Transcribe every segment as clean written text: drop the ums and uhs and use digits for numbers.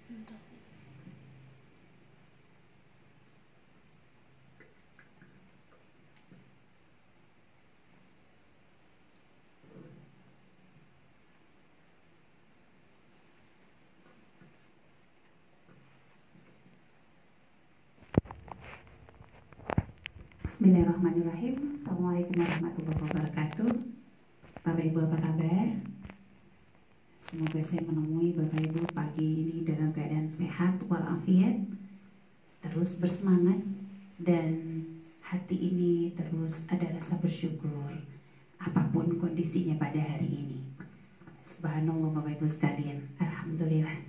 Bismillahirrahmanirrahim. Assalamualaikum warahmatullahi wabarakatuh. Bapak Ibu apa kabar? Semoga saya menemui Bapak Ibu pagi ini dalam keadaan sehat walafiat, terus bersemangat, dan hati ini terus ada rasa bersyukur apapun kondisinya pada hari ini. Subhanallah Bapak Ibu sekalian, alhamdulillah.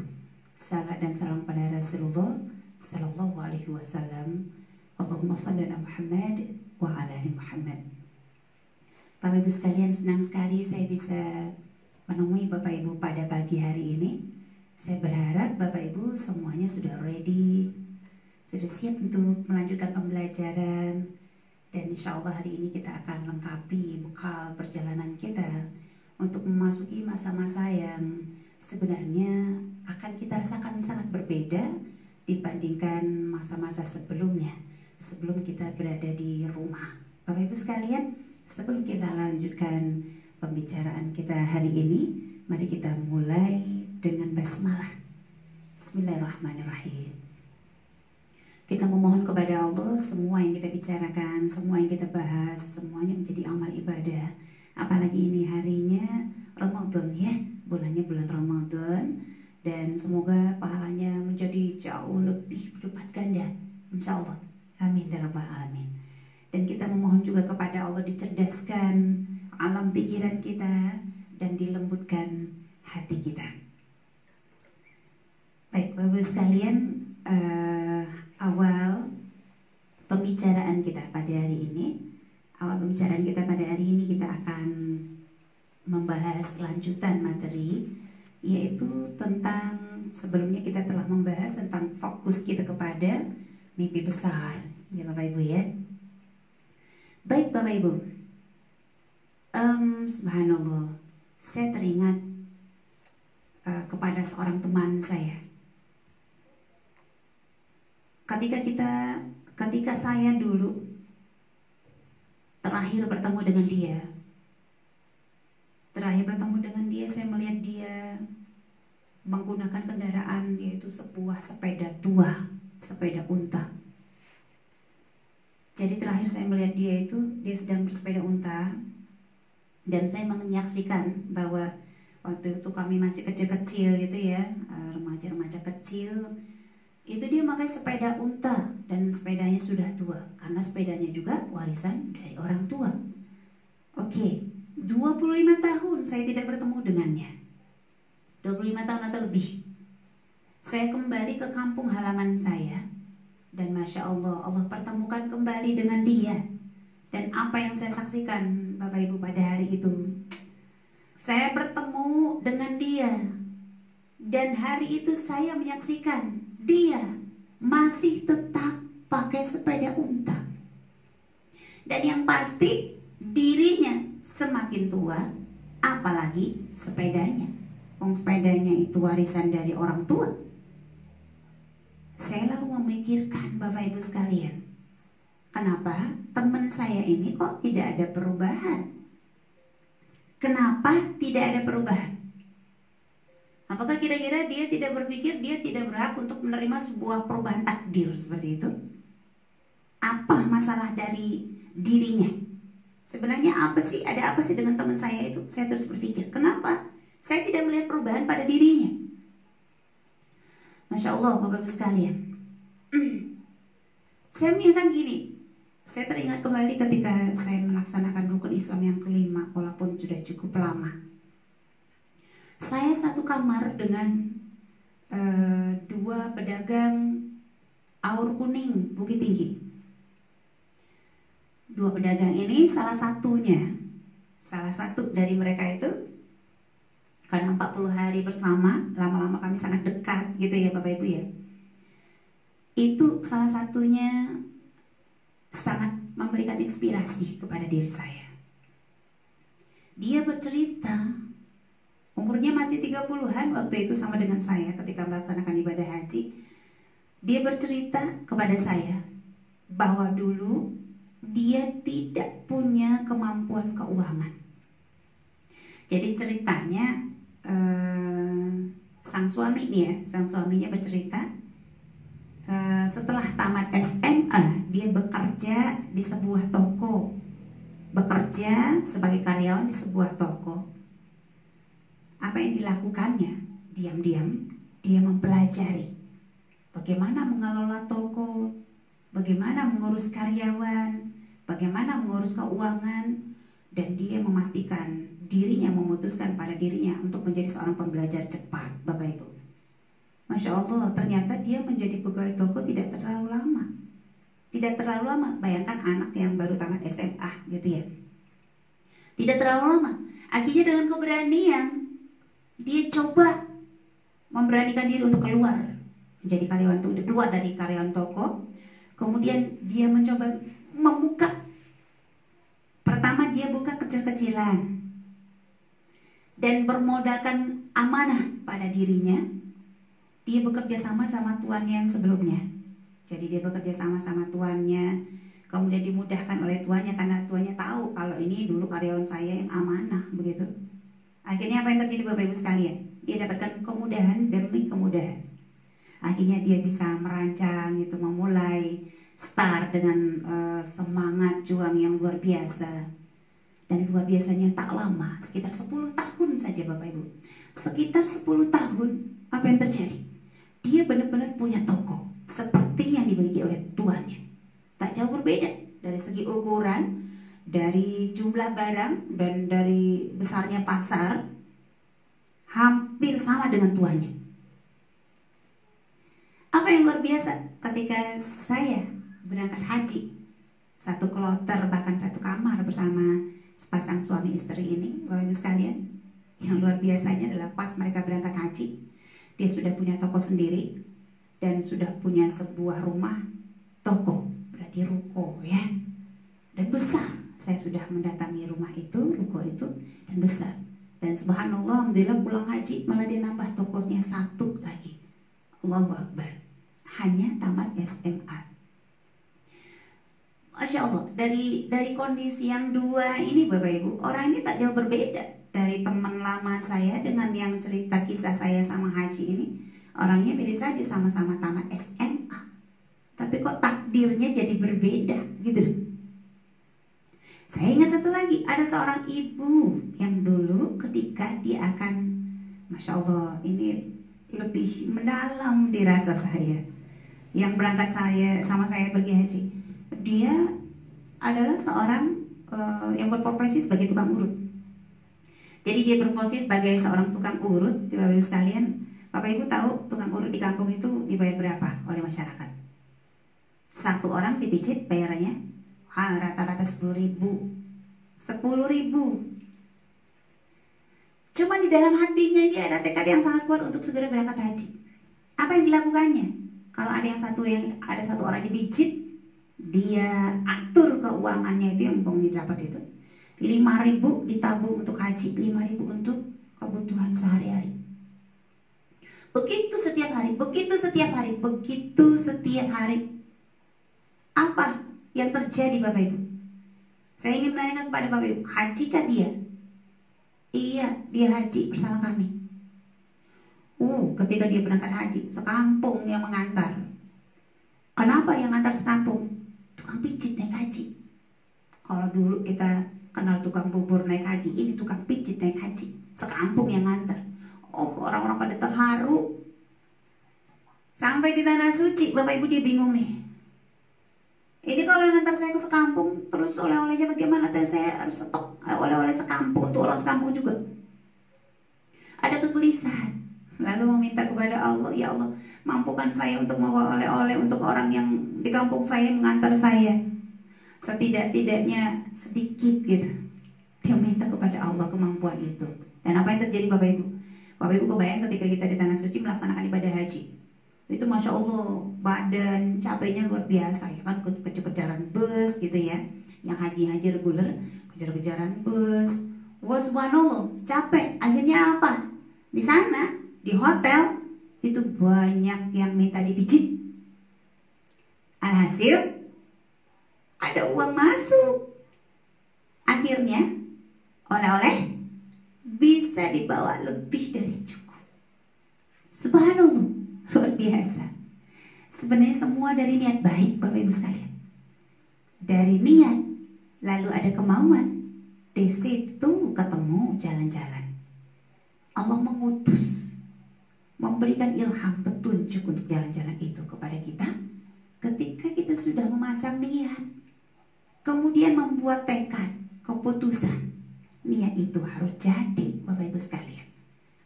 Salat dan salam pada Rasulullah Sallallahu Alaihi Wasallam. Allahumma shalli ala Muhammad wa ala ali Muhammad. Bapak Ibu sekalian, senang sekali saya bisa menemui Bapak Ibu pada pagi hari ini. Saya berharap Bapak Ibu semuanya sudah ready, sudah siap untuk melanjutkan pembelajaran. Dan insya Allah hari ini kita akan lengkapi bekal perjalanan kita untuk memasuki masa-masa yang sebenarnya akan kita rasakan sangat berbeda dibandingkan masa-masa sebelumnya, sebelum kita berada di rumah. Bapak Ibu sekalian, sebelum kita lanjutkan pembicaraan kita hari ini, mari kita mulai dengan basmalah. Bismillahirrahmanirrahim. Kita memohon kepada Allah semua yang kita bicarakan, semua yang kita bahas, semuanya menjadi amal ibadah. Apalagi ini harinya Ramadan ya, bulannya bulan Ramadan, dan semoga pahalanya menjadi jauh lebih berlipat ganda, insya Allah. Amin ya rabbal alamin. Dan kita memohon juga kepada Allah dicerdaskan alam pikiran kita dan dilembutkan hati kita. Baik Bapak sekalian, awal pembicaraan kita pada hari ini, kita akan membahas lanjutan materi, yaitu tentang, sebelumnya kita telah membahas tentang fokus kita kepada mimpi besar, ya Bapak Ibu ya. Baik Bapak Ibu, subhanallah, saya teringat kepada seorang teman saya. Ketika saya dulu terakhir bertemu dengan dia, saya melihat dia menggunakan kendaraan, yaitu sebuah sepeda tua, sepeda unta. Jadi terakhir saya melihat dia sedang bersepeda unta, dan saya menyaksikan bahwa waktu itu kami masih kecil-kecil gitu ya, remaja-remaja kecil, itu dia pakai sepeda unta dan sepedanya sudah tua karena sepedanya juga warisan dari orang tua. Oke, 25 tahun saya tidak bertemu dengannya. 25 tahun atau lebih. Saya kembali ke kampung halaman saya, dan Masya Allah, Allah pertemukan kembali dengan dia. Dan apa yang saya saksikan Bapak Ibu pada hari itu, saya bertemu dengan dia, dan hari itu saya menyaksikan dia masih tetap pakai sepeda unta. Dan yang pasti dirinya semakin tua, apalagi sepedanya. Sepedanya itu warisan dari orang tua. Saya lalu memikirkan Bapak Ibu sekalian, kenapa teman saya ini kok tidak ada perubahan? Kenapa tidak ada perubahan? Apakah kira-kira dia tidak berpikir dia tidak berhak untuk menerima sebuah perubahan takdir seperti itu? Apa masalah dari dirinya? Sebenarnya apa sih? Ada apa sih dengan teman saya itu? Saya terus berpikir, kenapa saya tidak melihat perubahan pada dirinya? Masya Allah Bapak-Ibu sekalian, saya mengingatkan gini, saya teringat kembali ketika saya melaksanakan rukun Islam yang kelima, walaupun sudah cukup lama. Saya satu kamar dengan dua pedagang aur kuning Bukit Tinggi. Dua pedagang ini salah satu dari mereka itu, karena 40 hari bersama, lama-lama kami sangat dekat gitu ya Bapak Ibu ya. Itu salah satunya sangat memberikan inspirasi kepada diri saya. Dia bercerita Umurnya masih 30-an waktu itu sama dengan saya ketika melaksanakan ibadah haji. Dia bercerita kepada saya bahwa dulu dia tidak punya kemampuan keuangan. Jadi ceritanya sang suami nih ya, sang suaminya bercerita setelah tamat SMA dia bekerja di sebuah toko, bekerja sebagai karyawan di sebuah toko. Apa yang dilakukannya? Diam-diam dia mempelajari bagaimana mengelola toko, bagaimana mengurus karyawan, bagaimana mengurus keuangan, dan dia memastikan dirinya, memutuskan pada dirinya untuk menjadi seorang pembelajar cepat, Bapak Ibu. Masya Allah, ternyata dia menjadi pegawai toko tidak terlalu lama. Tidak terlalu lama, bayangkan anak yang baru tamat SMA gitu ya. Tidak terlalu lama. Akhirnya dengan keberanian, dia coba memberanikan diri untuk keluar menjadi karyawan, untuk keluar dari karyawan toko. Kemudian dia mencoba membuka. Pertama dia buka kecil-kecilan dan bermodalkan amanah pada dirinya. Dia bekerja sama tuannya yang sebelumnya. Jadi dia bekerja sama tuannya, kemudian dimudahkan oleh tuannya karena tuannya tahu kalau ini dulu karyawan saya yang amanah, begitu. Akhirnya apa yang terjadi Bapak Ibu sekalian? Dia dapatkan kemudahan demi kemudahan. Akhirnya dia bisa merancang gitu, memulai start dengan semangat juang yang luar biasa. Dan luar biasanya tak lama, sekitar 10 tahun saja Bapak Ibu. Sekitar 10 tahun, apa yang terjadi? Dia benar-benar punya toko seperti yang dimiliki oleh tuannya. Tak jauh berbeda dari segi ukuran, dari jumlah barang, dan dari besarnya pasar. Hampir sama dengan tuannya. Apa yang luar biasa ketika saya berangkat haji, satu kloter bahkan satu kamar bersama sepasang suami istri ini, Bapak Ibu sekalian. Yang luar biasanya adalah pas mereka berangkat haji, dia sudah punya toko sendiri dan sudah punya sebuah rumah toko, berarti ruko ya, dan besar. Saya sudah mendatangi rumah itu, ruko itu, dan besar. Dan subhanallah, alhamdulillah pulang haji malah dia nambah tokonya satu lagi. Allahu Akbar. Hanya tamat SMA. Masya Allah, dari kondisi yang dua ini Bapak Ibu, orang ini tak jauh berbeda dari teman lama saya dengan yang cerita kisah saya sama haji ini. Orangnya mirip saja, sama-sama tamat SMA, tapi kok takdirnya jadi berbeda gitu. Saya ingat satu lagi, ada seorang ibu yang dulu ketika dia akan, Masya Allah, ini lebih mendalam dirasa saya, yang berangkat sama saya pergi haji. Dia adalah seorang yang berprofesi sebagai tukang urut. Jadi dia berprofesi sebagai seorang tukang urut. Bapak Ibu sekalian, Bapak Ibu tahu tukang urut di kampung itu dibayar berapa oleh masyarakat? Satu orang dipijit bayarannya rata-rata 10.000. 10.000. Cuma di dalam hatinya dia ada tekad yang sangat kuat untuk segera berangkat haji. Apa yang dilakukannya? Kalau ada satu orang dipijit, dia atur keuangannya itu yang didapat itu 5.000 ditabung untuk haji, 5.000 untuk kebutuhan sehari-hari. Begitu setiap hari, begitu setiap hari, begitu setiap hari. Apa yang terjadi Bapak Ibu? Saya ingin menanyakan kepada Bapak Ibu, hajikah dia? Iya, dia haji bersama kami. Ketika dia berangkat haji, sekampung yang mengantar. Kenapa yang ngantar sekampung? Tukang pijit naik haji. Kalau dulu kita kenal tukang bubur naik haji, ini tukang pijit naik haji. Sekampung yang ngantar. Orang-orang pada terharu. Sampai di tanah suci, Bapak Ibu dia bingung nih. Ini kalau yang ngantar saya ke sekampung, terus oleh-olehnya bagaimana? Saya harus stok oleh-oleh sekampung untuk orang sekampung juga. Ada kegelisahan. Lalu meminta kepada Allah, ya Allah, mampukan saya untuk membawa oleh-oleh untuk orang yang di kampung saya mengantar saya. Setidak-tidaknya sedikit gitu. Dia minta kepada Allah kemampuan itu. Dan apa yang terjadi Bapak Ibu? Bapak Ibu kebayang ketika kita di tanah suci melaksanakan ibadah haji. Itu Masya Allah, badan capeknya luar biasa ya kan, kejar-kejaran bus gitu ya. Yang haji-haji reguler, kejar-kejaran bus. Wah subhanallah, capek. Akhirnya apa? Di sana, di hotel, itu banyak yang minta dipijit. Alhasil, ada uang masuk. Akhirnya, oleh-oleh bisa dibawa lebih dari cukup. Subhanallah, luar biasa. Sebenarnya semua dari niat baik, Bapak Ibu sekalian. Dari niat, lalu ada kemauan. Di situ ketemu jalan-jalan. Allah mengutus, memberikan ilham, petunjuk untuk jalan-jalan itu kepada kita. Ketika kita sudah memasang niat, kemudian membuat tekad, keputusan, niat itu harus jadi, Bapak Ibu sekalian.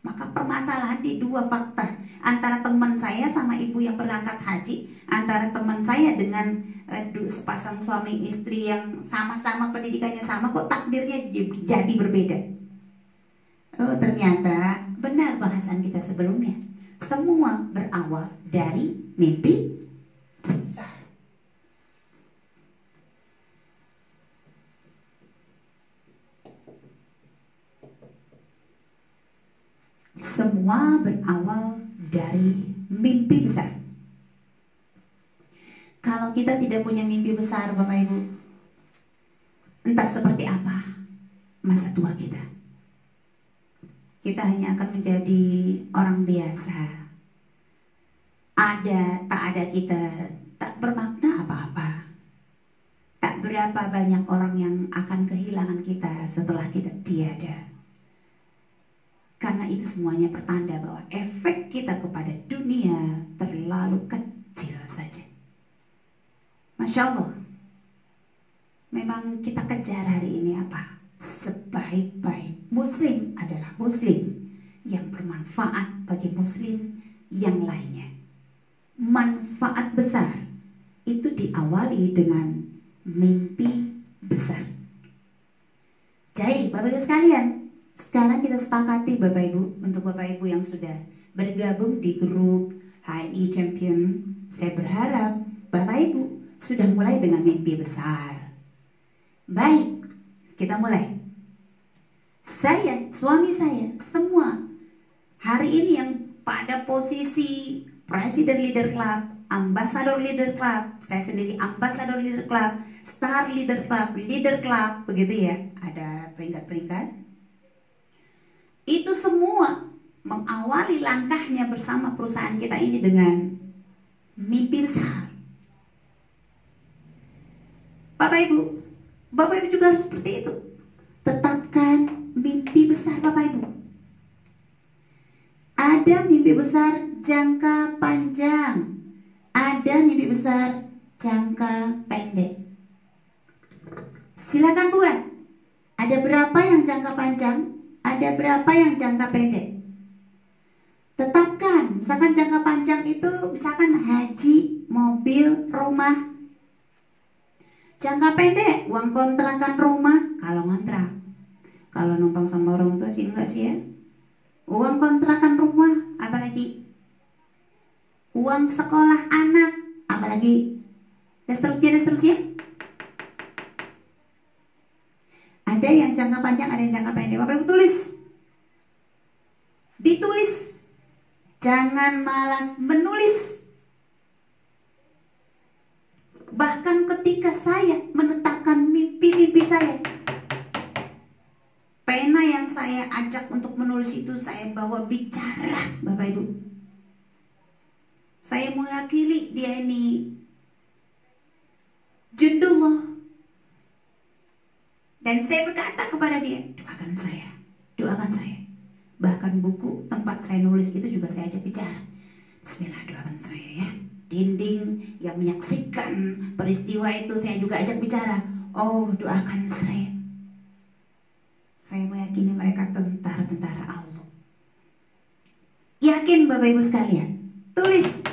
Maka permasalahan di dua fakta, antara teman saya sama ibu yang berangkat haji, antara teman saya dengan sepasang suami istri yang sama-sama pendidikannya sama, kok takdirnya jadi berbeda. Oh, ternyata benar bahasan kita sebelumnya. Semua berawal dari mimpi besar. Semua berawal dari mimpi besar. Kalau kita tidak punya mimpi besar, Bapak Ibu, entah seperti apa masa tua kita. Kita hanya akan menjadi orang biasa. Ada, tak ada kita, tak bermakna apa-apa. Tak berapa banyak orang yang akan kehilangan kita setelah kita tiada. Karena itu semuanya pertanda bahwa efek kita kepada dunia terlalu kecil saja. Masya Allah. Memang kita kejar hari ini apa? Sebaik-baik muslim adalah muslim yang bermanfaat bagi muslim yang lainnya. Manfaat besar itu diawali dengan mimpi besar. Jadi Bapak Ibu sekalian, sekarang kita sepakati Bapak Ibu, untuk Bapak Ibu yang sudah bergabung di grup HNI Champion, saya berharap Bapak Ibu sudah mulai dengan mimpi besar. Baik, kita mulai. Saya, suami saya, semua hari ini yang pada posisi Presiden Leader Club, Ambassador Leader Club, saya sendiri Ambassador Leader Club, Star Leader Club, begitu ya, ada peringkat-peringkat. Itu semua mengawali langkahnya bersama perusahaan kita ini dengan mimpi besar. Bapak Ibu juga harus seperti itu. Tetapkan mimpi besar Bapak Ibu. Ada mimpi besar jangka panjang, ada mimpi besar jangka pendek. Silakan buat. Ada berapa yang jangka panjang, ada berapa yang jangka pendek. Tetapkan, misalkan jangka panjang itu misalkan haji, mobil, rumah. Jangka pendek, uang kontrakan rumah, kalau ngontrak. Kalau numpang sama orang tua sih enggak sih ya. Uang kontrakan rumah, apalagi uang sekolah anak, apalagi dan seterusnya. Ada yang jangka panjang, ada yang jangka pendek. Bapak Ibu tulis. Ditulis. Jangan malas menulis. Bahkan ketika saya menetapkan mimpi-mimpi saya, pena yang saya ajak untuk menulis itu saya bawa bicara, Bapak Ibu. Saya mewakili dia ini Jundullah. Dan saya berkata kepada dia, doakan saya. Bahkan buku tempat saya nulis itu juga saya ajak bicara. Bismillah, doakan saya ya. Dinding yang menyaksikan peristiwa itu saya juga ajak bicara. Oh, doakan saya. Saya meyakini mereka tentara-tentara Allah. Yakin Bapak Ibu sekalian? Tulis.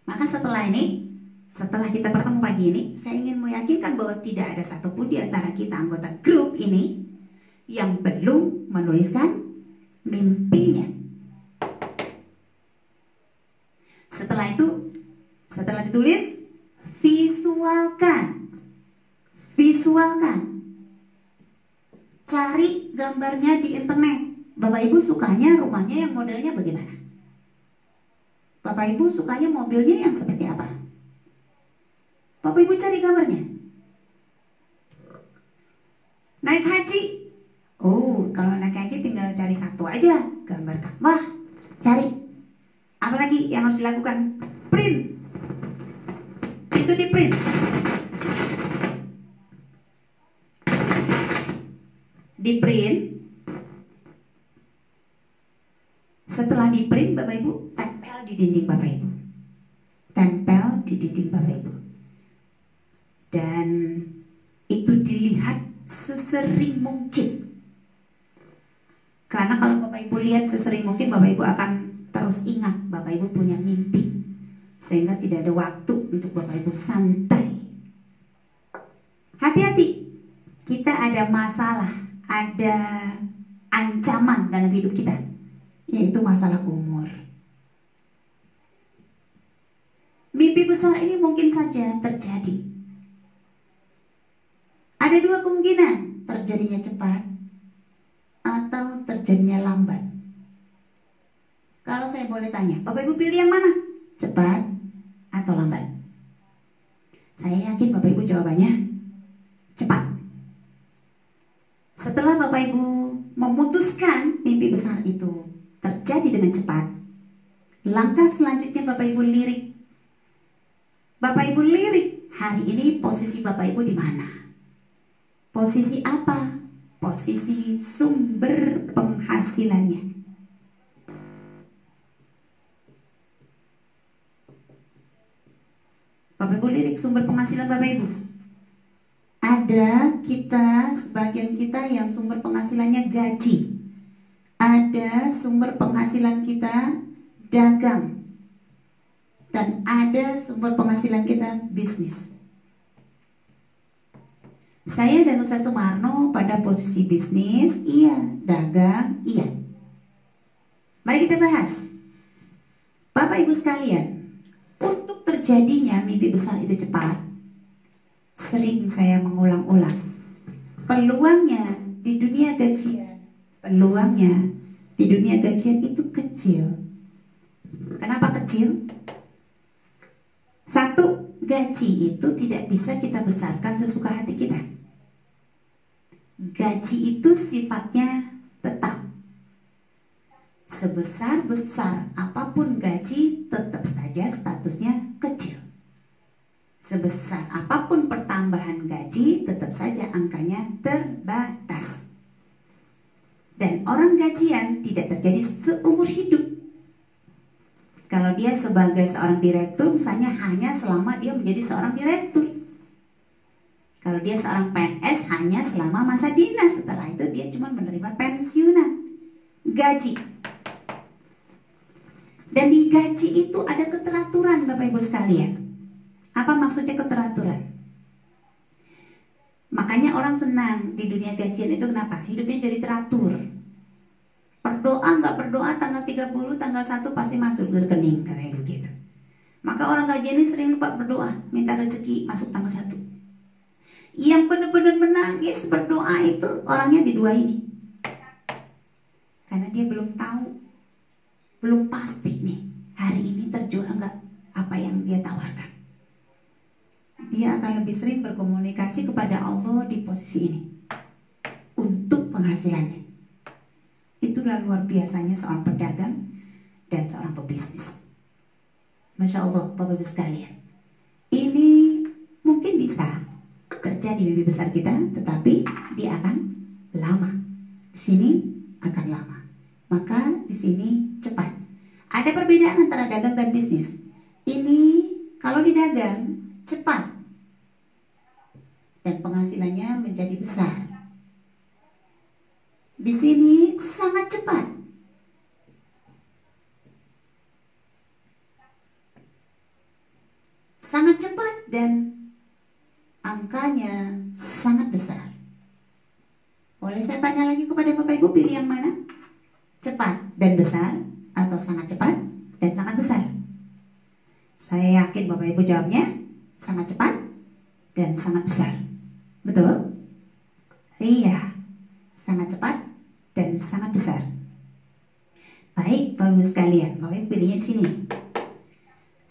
Maka setelah ini, setelah kita bertemu pagi ini, saya ingin meyakinkan bahwa tidak ada satupun di antara kita anggota grup ini yang belum menuliskan mimpinya. Setelah itu, setelah ditulis, visualkan. Cari gambarnya di internet. Bapak Ibu sukanya rumahnya yang modelnya bagaimana? Bapak Ibu sukanya mobilnya yang seperti apa? Bapak Ibu cari gambarnya. Naik haji. Oh, kalau naik haji tinggal cari satu aja, gambar Ka'bah. Cari. Apalagi yang harus dilakukan? Print. Itu di print. Di print. Setelah di print, Bapak Ibu tempel di dinding Bapak Ibu. Tempel di dinding Bapak Ibu. Dan itu dilihat sesering mungkin. Karena kalau Bapak Ibu lihat sesering mungkin, Bapak Ibu akan terus ingat Bapak Ibu punya mimpi, sehingga tidak ada waktu untuk Bapak Ibu santai. Hati-hati, kita ada masalah, ada ancaman dalam hidup kita, yaitu masalah umur. Mimpi besar ini mungkin saja terjadi. Ada dua kemungkinan, terjadinya cepat atau terjadinya lambat. Kalau saya boleh tanya, Bapak Ibu pilih yang mana? Cepat atau lambat? Saya yakin Bapak Ibu jawabannya cepat. Setelah Bapak Ibu memutuskan mimpi besar itu terjadi dengan cepat, langkah selanjutnya Bapak Ibu lirik. Bapak Ibu lirik, hari ini posisi Bapak Ibu di mana? Posisi apa? Posisi sumber penghasilannya. Bapak Ibu lirik sumber penghasilan Bapak Ibu. Ada kita, sebagian kita yang sumber penghasilannya gaji. Ada sumber penghasilan kita dagang. Dan ada sumber penghasilan kita bisnis. Saya dan Ustaz Sumarno pada posisi bisnis, iya. Dagang, iya. Mari kita bahas. Bapak Ibu sekalian, untuk terjadinya mimpi besar itu cepat, sering saya mengulang-ulang. Peluangnya di dunia gajian, peluangnya di dunia gajian itu kecil. Kenapa kecil? Satu, gaji itu tidak bisa kita besarkan sesuka hati kita. Gaji itu sifatnya tetap. Sebesar-besar apapun gaji, tetap saja statusnya kecil. Sebesar apapun pertambahan gaji, tetap saja angkanya terbatas. Dan orang gajian tidak terjadi seumur hidup. Kalau dia sebagai seorang direktur, misalnya hanya selama dia menjadi seorang direktur. Kalau dia seorang PNS, hanya selama masa dinas. Setelah itu dia cuma menerima pensiunan, gaji. Dan di gaji itu ada keteraturan, Bapak Ibu sekalian. Apa maksudnya keteraturan? Makanya orang senang di dunia gajian itu kenapa? Hidupnya jadi teratur. Berdoa nggak berdoa, tanggal 30, tanggal 1 pasti masuk ke rekening, kayak begitu. Maka orang gajian ini sering lupa berdoa, minta rezeki masuk tanggal 1. Yang benar-benar menangis berdoa itu orangnya di dua ini. Karena dia belum tahu, belum pasti nih hari ini terjual enggak apa yang dia tawarkan. Dia akan lebih sering berkomunikasi kepada Allah di posisi ini untuk penghasilannya. Itulah luar biasanya seorang pedagang dan seorang pebisnis. Masya Allah, Bapak Ibu sekalian, ini mungkin bisa terjadi mimpi besar kita, tetapi dia akan lama. Di sini akan lama. Maka di sini cepat. Ada perbedaan antara dagang dan bisnis. Ini kalau di dagang cepat dan penghasilannya menjadi besar. Di sini sangat cepat. Sangat cepat dan angkanya sangat besar. Boleh saya tanya lagi kepada Bapak Ibu, pilih yang mana? Cepat dan besar atau sangat cepat dan sangat besar? Saya yakin Bapak Ibu jawabnya sangat cepat dan sangat besar. Betul? Iya, sini.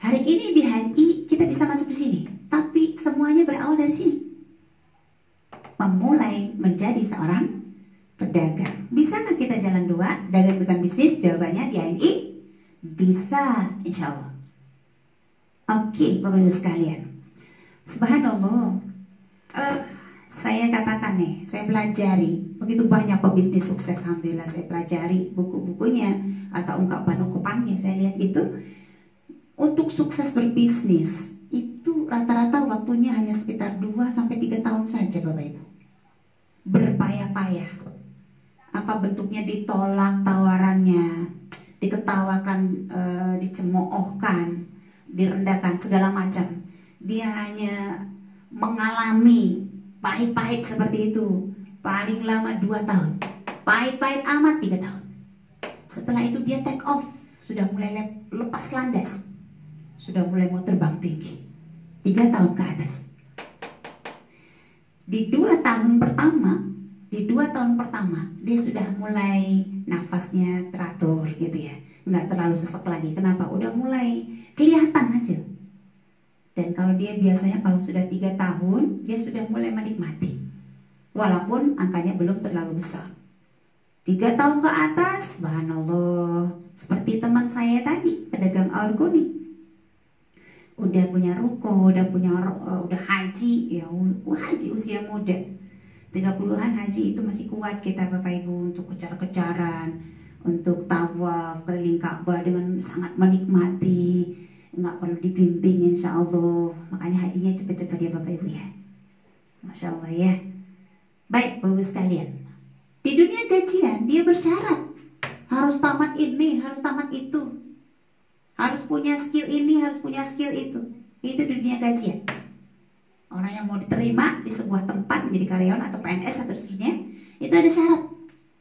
Hari ini di HMI kita bisa masuk di sini, tapi semuanya berawal dari sini. Memulai menjadi seorang pedagang. Bisa nggak kita jalan dua, dagang bukan bisnis? Jawabannya di HMI bisa, insya Allah. Oke, Bapak Ibu sekalian. Subhanallah. Saya katakan nih, saya pelajari begitu banyak pebisnis sukses. Alhamdulillah saya pelajari buku-bukunya atau ungkapan-ungkapannya. Saya lihat itu untuk sukses berbisnis itu rata-rata waktunya hanya sekitar 2-3 tahun saja, Bapak Ibu. Berpayah-payah. Apa bentuknya, ditolak tawarannya, diketawakan, dicemoohkan, direndahkan, segala macam. Dia hanya mengalami pahit-pahit seperti itu. Paling lama 2 tahun, pahit-pahit amat 3 tahun. Setelah itu dia take off, sudah mulai lepas landas, sudah mulai mau terbang tinggi. 3 tahun ke atas. Di 2 tahun pertama dia sudah mulai nafasnya teratur gitu ya, nggak terlalu sesek lagi. Kenapa? Udah mulai kelihatan hasil. Dan kalau dia biasanya kalau sudah 3 tahun dia sudah mulai menikmati, walaupun angkanya belum terlalu besar. 3 tahun ke atas, subhanallah, seperti teman saya tadi, pedagang organik, udah punya ruko, udah haji ya, haji usia muda 30-an haji itu masih kuat kita Bapak Ibu untuk kejar-kejaran, untuk tawaf keliling Ka'bah dengan sangat menikmati, nggak perlu dibimbing insya Allah. Makanya hajinya cepet-cepet ya Bapak Ibu ya, Masya Allah ya. Baik Bapak Ibu sekalian, di dunia gajian dia bersyarat harus tamat ini, harus tamat itu, harus punya skill ini, harus punya skill itu. Itu dunia gajian. Orang yang mau diterima di sebuah tempat menjadi karyawan atau PNS atau seterusnya, itu ada syarat.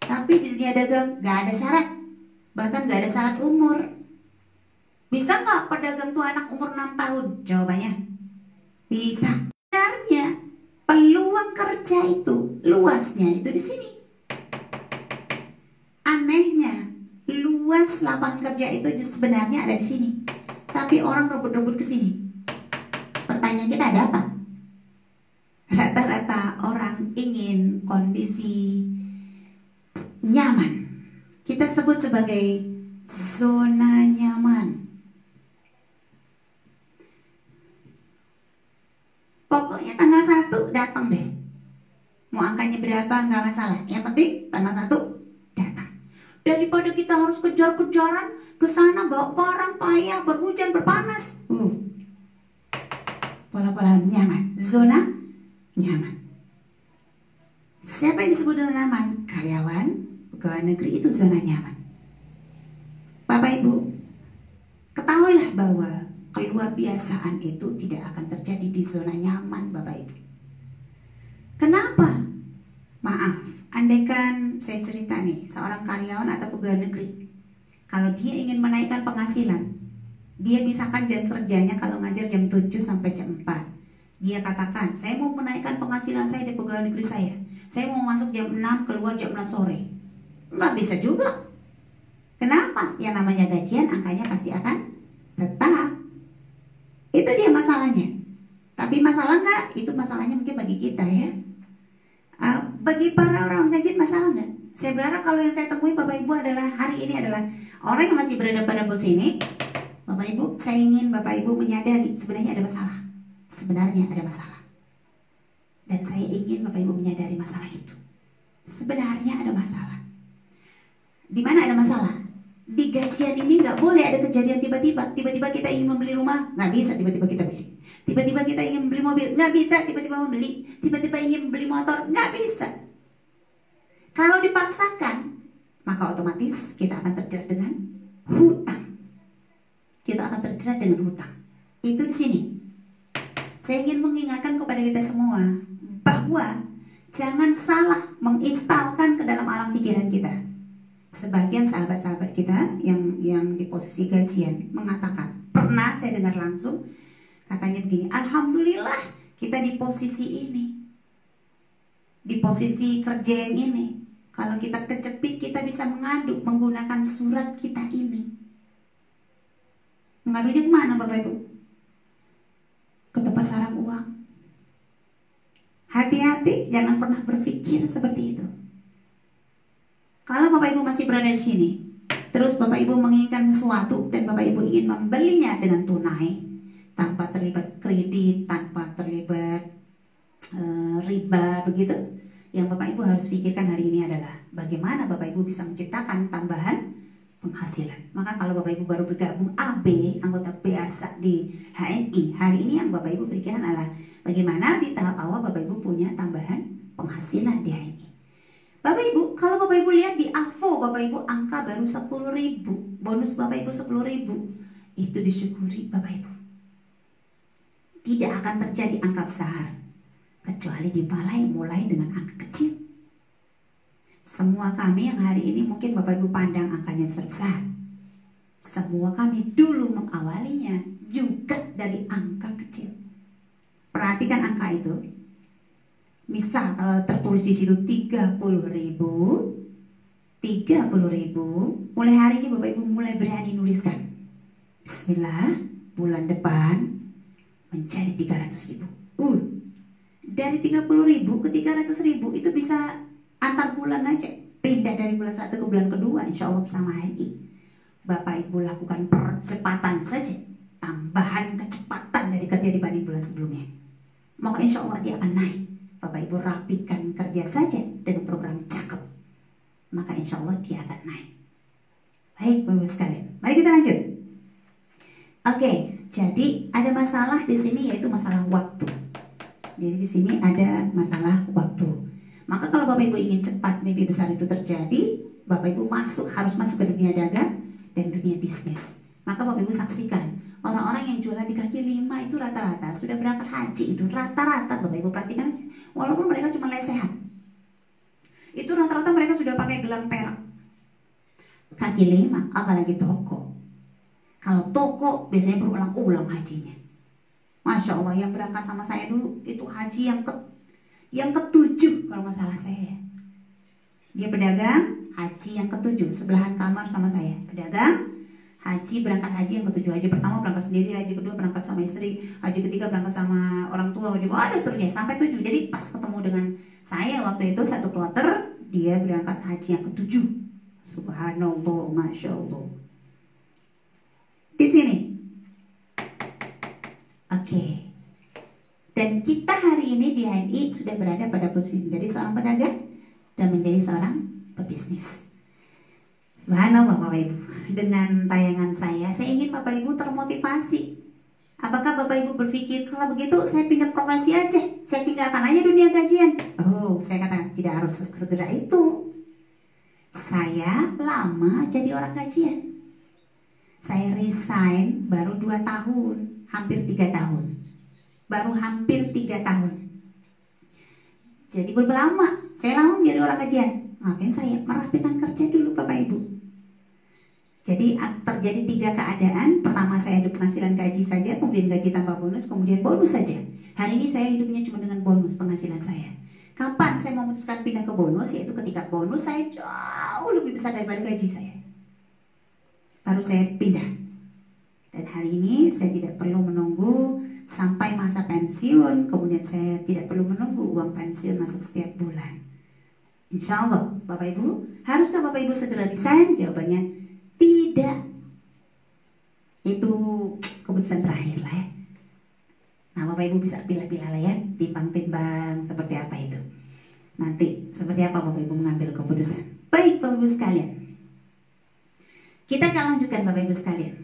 Tapi di dunia dagang nggak ada syarat, bahkan nggak ada syarat umur. Bisa nggak pedagang tuh anak umur 6 tahun? Jawabannya bisa. Sebenarnya peluang kerja itu luasnya itu di sini. Anehnya luas lapangan kerja itu sebenarnya ada di sini, tapi orang rebut-rebut ke sini. Pertanyaan kita ada apa? Rata-rata orang ingin kondisi nyaman. Kita sebut sebagai zona nyaman. Pokoknya tanggal 1 datang deh. Mau angkanya berapa nggak masalah. Yang penting tanggal 1 datang. Daripada kita harus kejar-kejaran ke sana, bawa barang, payah, berhujan, berpanas. Pola-pola nyaman. Zona nyaman. Siapa yang disebut zona nyaman? Karyawan pegawai negeri itu zona nyaman. Bapak Ibu, ketahuilah bahwa keluar biasaan itu tidak akan terjadi di zona nyaman Bapak Ibu. Kenapa? Maaf, andaikan saya cerita nih, seorang karyawan atau pegawai negeri, kalau dia ingin menaikkan penghasilan, dia misalkan jam kerjanya kalau ngajar jam 7 sampai jam 4. Dia katakan, saya mau menaikkan penghasilan saya di pegawai negeri saya mau masuk jam 6, keluar jam 6 sore. Nggak bisa juga. Kenapa? Yang namanya gajian angkanya pasti akan tetap. Itu dia masalahnya. Tapi masalah nggak? Itu masalahnya mungkin bagi kita ya. Bagi para orang gajian masalah nggak? Saya berharap kalau yang saya temui Bapak Ibu adalah hari ini adalah orang yang masih berada pada posisi ini. Bapak Ibu, saya ingin Bapak Ibu menyadari sebenarnya ada masalah. Sebenarnya ada masalah. Dan saya ingin Bapak Ibu menyadari masalah itu. Sebenarnya ada masalah. Di mana ada masalah? Di gajian ini nggak boleh ada kejadian tiba-tiba. Tiba-tiba kita ingin membeli rumah, nggak bisa tiba-tiba kita beli. Tiba-tiba kita ingin membeli mobil, nggak bisa tiba-tiba membeli. Tiba-tiba ingin membeli motor, nggak bisa. Kalau dipaksakan, maka otomatis kita akan terjerat dengan hutang. Kita akan terjerat dengan hutang. Itu di sini. Saya ingin mengingatkan kepada kita semua bahwa jangan salah menginstalkan ke dalam alam pikiran kita. Sebagian sahabat-sahabat kita yang di posisi gajian mengatakan, pernah saya dengar langsung katanya begini, alhamdulillah kita di posisi ini, di posisi kerja yang ini. Kalau kita kecepit kita bisa mengadu menggunakan surat kita ini. Mengadunya kemana Bapak Ibu? Ke tempat sarang uang. Hati-hati, jangan pernah berpikir seperti itu. Kalau Bapak Ibu masih berada di sini, terus Bapak Ibu menginginkan sesuatu dan Bapak Ibu ingin membelinya dengan tunai, tanpa terlibat kredit, tanpa terlibat riba begitu, yang Bapak Ibu harus pikirkan hari ini adalah bagaimana Bapak Ibu bisa menciptakan tambahan penghasilan. Maka kalau Bapak Ibu baru bergabung AB, anggota biasa di HNI, hari ini yang Bapak Ibu pikirkan adalah bagaimana di tahap awal Bapak Ibu punya tambahan penghasilan di HNI. Bapak Ibu, kalau Bapak Ibu lihat di AVO, Bapak Ibu angka baru 10.000, bonus Bapak Ibu 10.000, itu disyukuri Bapak Ibu. Tidak akan terjadi angka besar, kecuali mulai dengan angka kecil. Semua kami yang hari ini mungkin Bapak Ibu pandang angkanya besar-besar. Semua kami dulu mengawalinya juga dari angka kecil. Perhatikan angka itu. Misal kalau tertulis di situ 30.000, mulai hari ini Bapak Ibu mulai berani nuliskan. Bismillah, bulan depan menjadi 300.000. Dari 30.000 ke 300.000 itu bisa antar bulan aja, pindah dari bulan 1 ke bulan kedua, insya Allah bersama HNI. Bapak Ibu lakukan percepatan saja, tambahan kecepatan dari kerja dibanding bulan sebelumnya, maka insya Allah dia akan naik. Bapak Ibu rapikan kerja saja dengan program cakep, maka insya Allah dia akan naik. Baik Bapak Ibu sekalian, mari kita lanjut. Oke, jadi ada masalah di sini yaitu masalah waktu. Jadi di sini ada masalah waktu. Maka kalau Bapak Ibu ingin cepat mimpi besar itu terjadi, Bapak Ibu harus masuk ke dunia dagang dan dunia bisnis. Maka Bapak Ibu saksikan, orang-orang yang jualan di kaki lima itu rata-rata sudah berangkat haji. Itu rata-rata Bapak Ibu perhatikan aja. Walaupun mereka cuma lesehan, itu rata-rata mereka sudah pakai gelang perak. Kaki lima, apalagi toko. Kalau toko biasanya berulang-ulang hajinya. Masya Allah, yang berangkat sama saya dulu itu haji yang ke-7 kalau nggak salah saya. Dia pedagang haji yang ke-7, sebelahan kamar sama saya. Pedagang haji, berangkat haji yang ke-7. Haji pertama berangkat sendiri, haji kedua berangkat sama istri, haji ketiga berangkat sama orang tua, ada seterusnya sampai 7. Jadi pas ketemu dengan saya waktu itu satu kloter, dia berangkat haji yang ke-7. Subhanallah, Masya Allah. Di sini. Oke. Dan kita hari ini di HNI sudah berada pada posisi menjadi seorang pedagang dan menjadi seorang pebisnis. Subhanallah Bapak Ibu. Dengan tayangan saya ingin Bapak Ibu termotivasi. Apakah Bapak Ibu berpikir kalau begitu saya pindah profesi aja, saya tinggalkan aja dunia gajian? Saya katakan tidak harus segera itu. Saya lama jadi orang gajian. Saya resign baru 2 tahun, hampir 3 tahun. Baru hampir 3 tahun. Jadi belum lama, saya lama menjadi orang gajian. Ngapain saya merapikan kerja dulu Bapak Ibu. Jadi terjadi 3 keadaan. Pertama saya ada penghasilan gaji saja, kemudian gaji tanpa bonus, kemudian bonus saja. Hari ini saya hidupnya cuma dengan bonus penghasilan saya. Kapan saya memutuskan pindah ke bonus? Yaitu ketika bonus saya jauh lebih besar daripada gaji saya. Baru saya pindah. Dan hari ini saya tidak perlu menunggu sampai masa pensiun, kemudian saya tidak perlu menunggu uang pensiun masuk setiap bulan. Insya Allah Bapak Ibu, haruskah Bapak Ibu segera resign? Jawabannya tidak. Itu keputusan terakhir lah ya. Nah Bapak Ibu bisa pilih-pilih lah ya, timbang-timbang seperti apa itu. Nanti seperti apa Bapak Ibu mengambil keputusan. Baik Bapak Ibu sekalian, kita akan lanjutkan Bapak Ibu sekalian.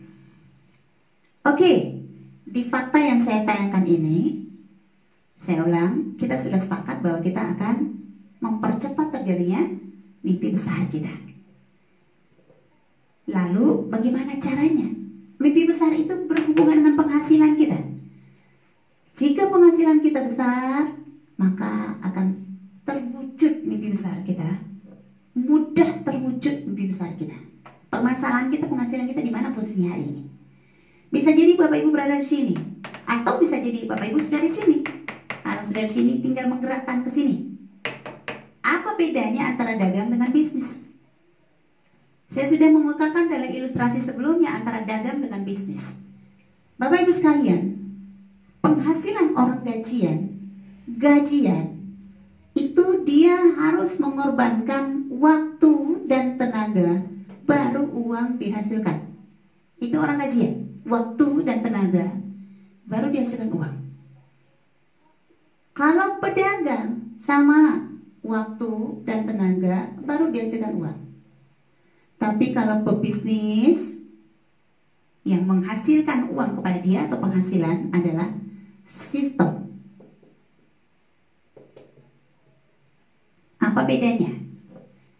Oke, di fakta yang saya tayangkan ini, saya ulang, kita sudah sepakat bahwa kita akan mempercepat terjadinya mimpi besar kita. Lalu bagaimana caranya? Mimpi besar itu berhubungan dengan penghasilan kita. Jika penghasilan kita besar, maka akan terwujud mimpi besar kita. Mudah terwujud mimpi besar kita. Permasalahan kita, penghasilan kita di mana posisinya hari ini? Bisa jadi Bapak Ibu berada di sini, atau bisa jadi Bapak Ibu sudah di sini. Kalau sudah di sini, tinggal menggerakkan ke sini. Apa bedanya antara dagang dengan bisnis? Saya sudah mengukakan dalam ilustrasi sebelumnya antara dagang dengan bisnis. Bapak Ibu sekalian, penghasilan orang gajian itu dia harus mengorbankan waktu dan tenaga baru uang dihasilkan. Itu orang gajian, waktu dan tenaga baru dihasilkan uang. Kalau pedagang sama, waktu dan tenaga baru dihasilkan uang. Tapi kalau pebisnis yang menghasilkan uang kepada dia atau penghasilan adalah sistem. Apa bedanya?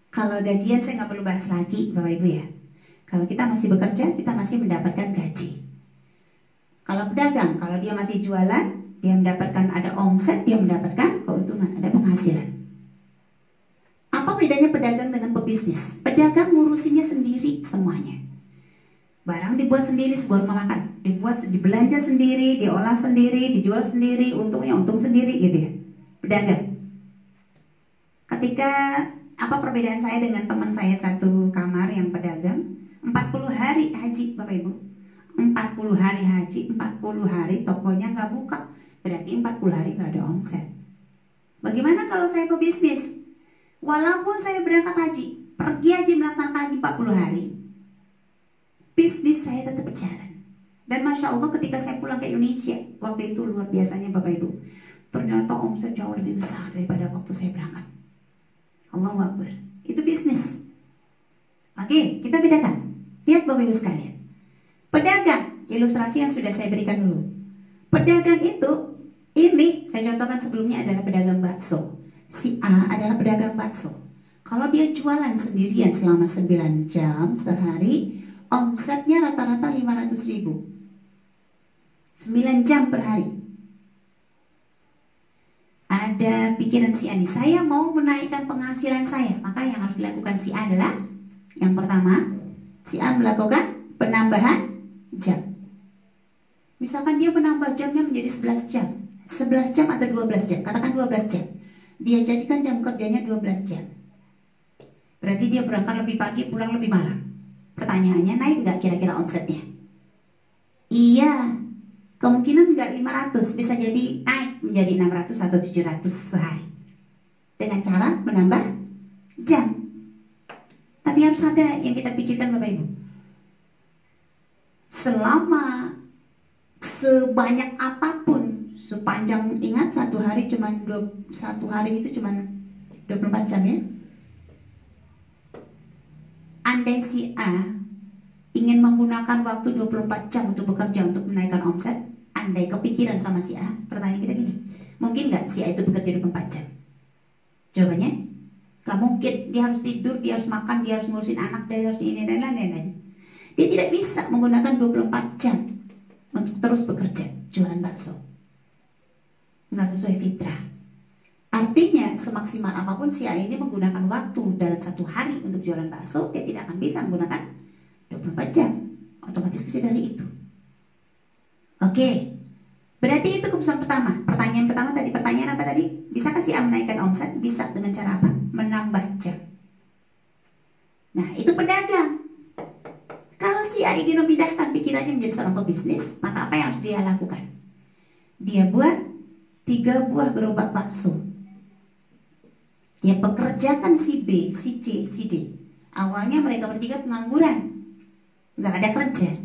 Kalau gajian saya nggak perlu bahas lagi Bapak Ibu ya. Kalau kita masih bekerja, kita masih mendapatkan gaji. Kalau pedagang, kalau dia masih jualan, dia mendapatkan ada omset, dia mendapatkan keuntungan, ada penghasilan. Apa bedanya pedagang dengan pebisnis? Pedagang ngurusinnya sendiri semuanya. Barang dibuat sendiri sebuah rumah makan, dibelanja sendiri, diolah sendiri, dijual sendiri, untungnya untung sendiri gitu ya. Pedagang. Ketika apa perbedaan saya dengan teman saya satu kamar yang pedagang, 40 hari haji Bapak Ibu. 40 hari haji, 40 hari tokonya nggak buka. Berarti 40 hari nggak ada omset. Bagaimana kalau saya pebisnis? Walaupun saya berangkat haji, pergi haji melaksanakan haji 40 hari, bisnis saya tetap berjalan. Dan Masya Allah ketika saya pulang ke Indonesia, waktu itu luar biasanya Bapak Ibu, ternyata omset jauh lebih besar daripada waktu saya berangkat. Allahu Akbar. Itu bisnis. Oke, kita bedakan. Lihat Bapak Ibu sekalian. Pedagang, ilustrasi yang sudah saya berikan dulu. Pedagang itu, ini saya contohkan sebelumnya adalah pedagang bakso. Si A adalah pedagang bakso. Kalau dia jualan sendirian selama 9 jam sehari, omsetnya rata-rata 500.000. 9 jam per hari. Ada pikiran si A ini, saya mau menaikkan penghasilan saya. Maka yang harus dilakukan si A adalah, yang pertama, si A melakukan penambahan jam. Misalkan dia menambah jamnya menjadi 11 jam. 11 jam atau 12 jam, katakan 12 jam. Dia jadikan jam kerjanya 12 jam. Berarti dia berangkat lebih pagi, pulang lebih malam. Pertanyaannya, naik nggak kira-kira omsetnya? Iya, kemungkinan nggak 500, bisa jadi naik menjadi 600 atau 700 sehari. Dengan cara menambah jam. Tapi harus ada yang kita pikirkan Bapak Ibu. Selama sebanyak apapun, sepanjang, ingat satu hari itu cuman 24 jam ya. Andai si A ingin menggunakan waktu 24 jam untuk bekerja untuk menaikkan omset, andai kepikiran sama si A, pertanyaan kita gini, mungkin nggak si A itu bekerja 24 jam? Jawabannya, nggak mungkin. Dia harus tidur, dia harus makan, dia harus ngurusin anak, dia harus ini dan lain-lain. Dia tidak bisa menggunakan 24 jam untuk terus bekerja jualan bakso. Nggak sesuai fitrah. Artinya semaksimal apapun si A ini menggunakan waktu dalam satu hari untuk jualan bakso, dia tidak akan bisa menggunakan 24 jam. Otomatis kecil dari itu. Oke, berarti itu keputusan pertama. Pertanyaan pertama tadi, pertanyaan apa tadi? Bisakah si A menaikkan omset? Bisa. Dengan cara apa? Menambah jam. Nah, itu pedagang. Kalau si A ingin memindahkan pikirannya menjadi seorang pebisnis, maka apa yang harus dia lakukan? Dia buat 3 buah gerobak bakso. Dia pekerjakan si B, si C, si D. Awalnya mereka bertiga pengangguran, nggak ada kerja.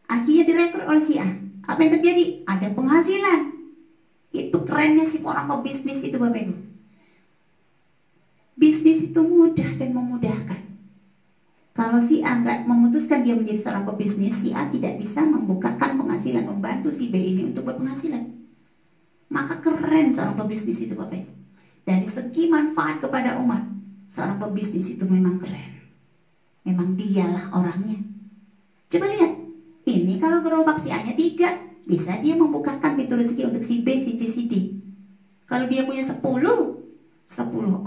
Akhirnya direkrut oleh si A. Apa yang terjadi? Ada penghasilan. Itu kerennya si orang pebisnis itu Bapak Ibu. Bisnis itu mudah dan memudahkan. Kalau si A nggak memutuskan dia menjadi seorang pebisnis, si A tidak bisa membukakan penghasilan, membantu si B ini untuk berpenghasilan. Maka keren seorang pebisnis itu Bapak Ibu. Dari segi manfaat kepada umat, seorang pebisnis itu memang keren. Memang dialah orangnya. Coba lihat, ini kalau gerobak si A-nya 3, bisa dia membukakan pintu rezeki untuk si B, si C, si D. Kalau dia punya 10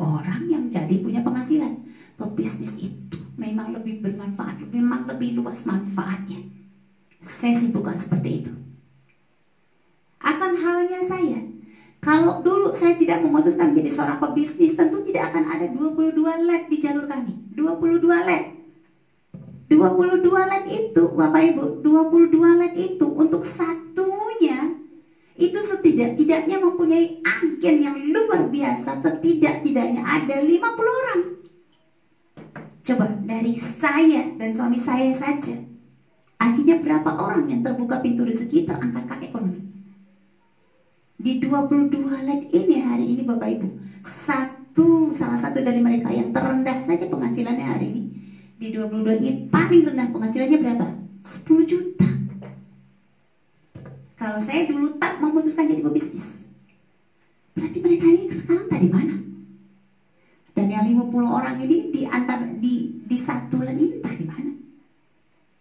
orang yang jadi punya penghasilan. Pebisnis itu memang lebih bermanfaat, memang lebih luas manfaatnya. Saya simpulkan seperti itu. Akan halnya saya, kalau dulu saya tidak memutuskan menjadi seorang pebisnis, tentu tidak akan ada 22 lab di jalur kami. 22 lab. 22 led itu, Bapak Ibu, 22 led itu untuk satunya itu setidak-tidaknya mempunyai agen yang luar biasa. Setidak-tidaknya ada 50 orang. Coba dari saya dan suami saya saja, akhirnya berapa orang yang terbuka pintu rezeki, terangkat ekonomi. Di 22 led ini hari ini Bapak Ibu, salah satu dari mereka yang terendah saja penghasilannya hari ini, di 22 ini paling rendah penghasilannya berapa? 10 juta. Kalau saya dulu tak memutuskan jadi pebisnis, berarti mereka ini sekarang tadi mana? Dan yang 50 orang ini di satu led ini tadi mana?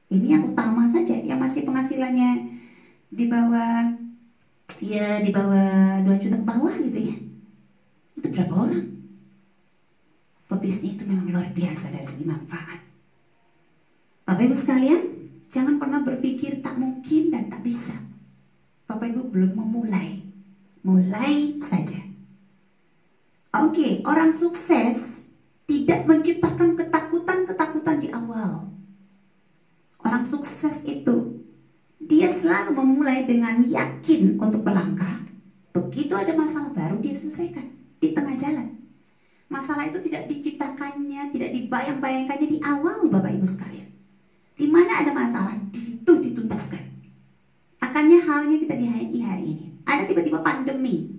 Ini yang utama saja, yang masih penghasilannya di bawah 2 juta ke bawah gitu ya. Itu berapa orang? Pebisnis itu memang luar biasa dari segi manfaat. Bapak Ibu sekalian, jangan pernah berpikir tak mungkin dan tak bisa. Bapak Ibu belum memulai. Mulai saja. Oke, orang sukses tidak menciptakan ketakutan di awal. Orang sukses itu dia selalu memulai dengan yakin untuk melangkah. Begitu ada masalah baru dia selesaikan di tengah jalan. Masalah itu tidak diciptakannya, tidak dibayang-bayangkannya di awal Bapak Ibu sekalian. Di mana ada masalah, di situ dituntaskan. Akannya halnya kita di hari ini. Ada tiba-tiba pandemi.